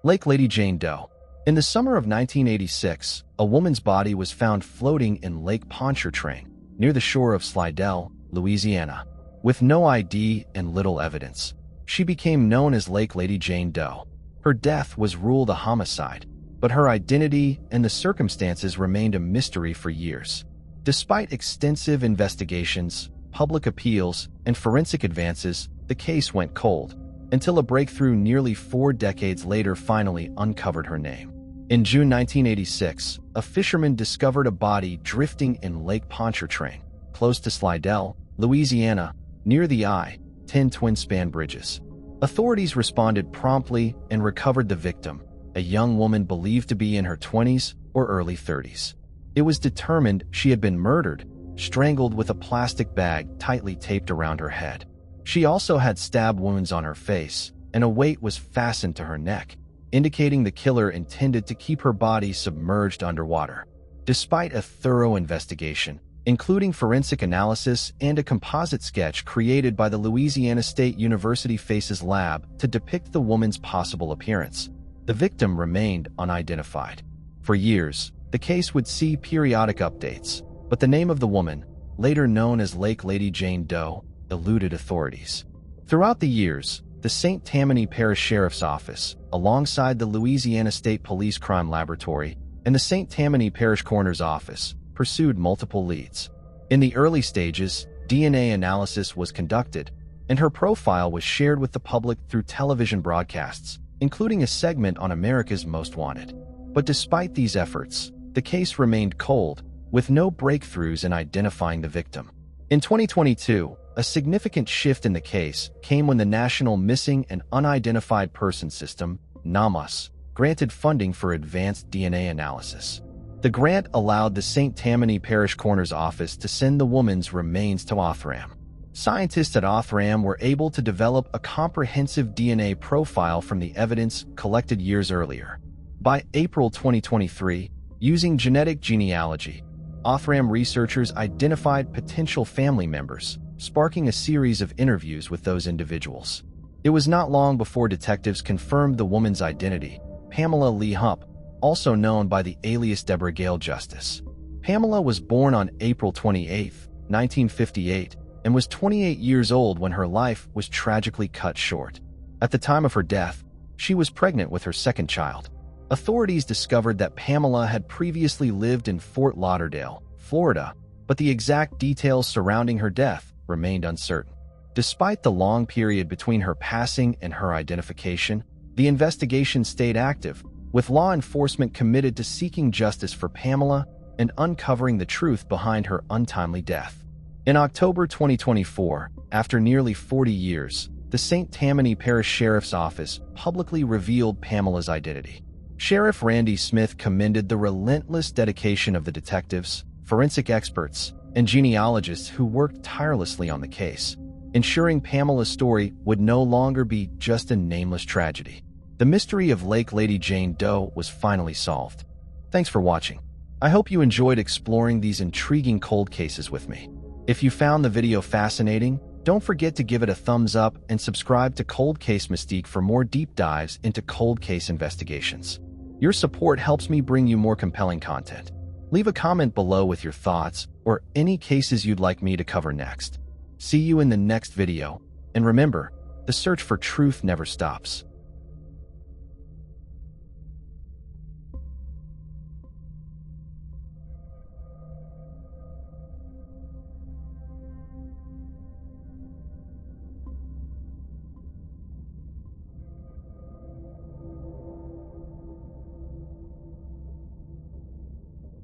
Lake Lady Jane Doe. In the summer of 1986, a woman's body was found floating in Lake Pontchartrain, near the shore of Slidell, Louisiana. With no ID and little evidence, she became known as Lake Lady Jane Doe. Her death was ruled a homicide, but her identity and the circumstances remained a mystery for years. Despite extensive investigations, public appeals, and forensic advances, the case went cold, until a breakthrough nearly 4 decades later finally uncovered her name. In June 1986, a fisherman discovered a body drifting in Lake Pontchartrain, close to Slidell, Louisiana, near the I-10 twin-span bridges. Authorities responded promptly and recovered the victim, a young woman believed to be in her 20s or early 30s. It was determined she had been murdered, strangled with a plastic bag tightly taped around her head. She also had stab wounds on her face, and a weight was fastened to her neck, indicating the killer intended to keep her body submerged underwater. Despite a thorough investigation, including forensic analysis and a composite sketch created by the Louisiana State University Faces Lab to depict the woman's possible appearance, the victim remained unidentified. For years, the case would see periodic updates, but the name of the woman, later known as Lake Lady Jane Doe, eluded authorities. Throughout the years, the St. Tammany Parish Sheriff's Office, alongside the Louisiana State Police Crime Laboratory and the St. Tammany Parish Coroner's Office, pursued multiple leads. In the early stages, DNA analysis was conducted, and her profile was shared with the public through television broadcasts, including a segment on America's Most Wanted. But despite these efforts, the case remained cold, with no breakthroughs in identifying the victim. In 2022, a significant shift in the case came when the National Missing and Unidentified Persons System, NAMUS, granted funding for advanced DNA analysis. The grant allowed the St. Tammany Parish Coroner's Office to send the woman's remains to Othram. Scientists at Othram were able to develop a comprehensive DNA profile from the evidence collected years earlier. By April 2023, using genetic genealogy, Othram researchers identified potential family members, sparking a series of interviews with those individuals. It was not long before detectives confirmed the woman's identity, Pamela Lee Hump, also known by the alias Deborah Gale Justice. Pamela was born on April 28, 1958, and was 28 years old when her life was tragically cut short. At the time of her death, she was pregnant with her second child. Authorities discovered that Pamela had previously lived in Fort Lauderdale, Florida, but the exact details surrounding her death remained uncertain. Despite the long period between her passing and her identification, the investigation stayed active, with law enforcement committed to seeking justice for Pamela and uncovering the truth behind her untimely death. In October 2024, after nearly 40 years, the St. Tammany Parish Sheriff's Office publicly revealed Pamela's identity. Sheriff Randy Smith commended the relentless dedication of the detectives, forensic experts, and genealogists who worked tirelessly on the case, ensuring Pamela's story would no longer be just a nameless tragedy. The mystery of Lake Lady Jane Doe was finally solved. Thanks for watching. I hope you enjoyed exploring these intriguing cold cases with me. If you found the video fascinating, don't forget to give it a thumbs up and subscribe to Cold Case Mystique for more deep dives into cold case investigations. Your support helps me bring you more compelling content. Leave a comment below with your thoughts or any cases you'd like me to cover next. See you in the next video, and remember, the search for truth never stops.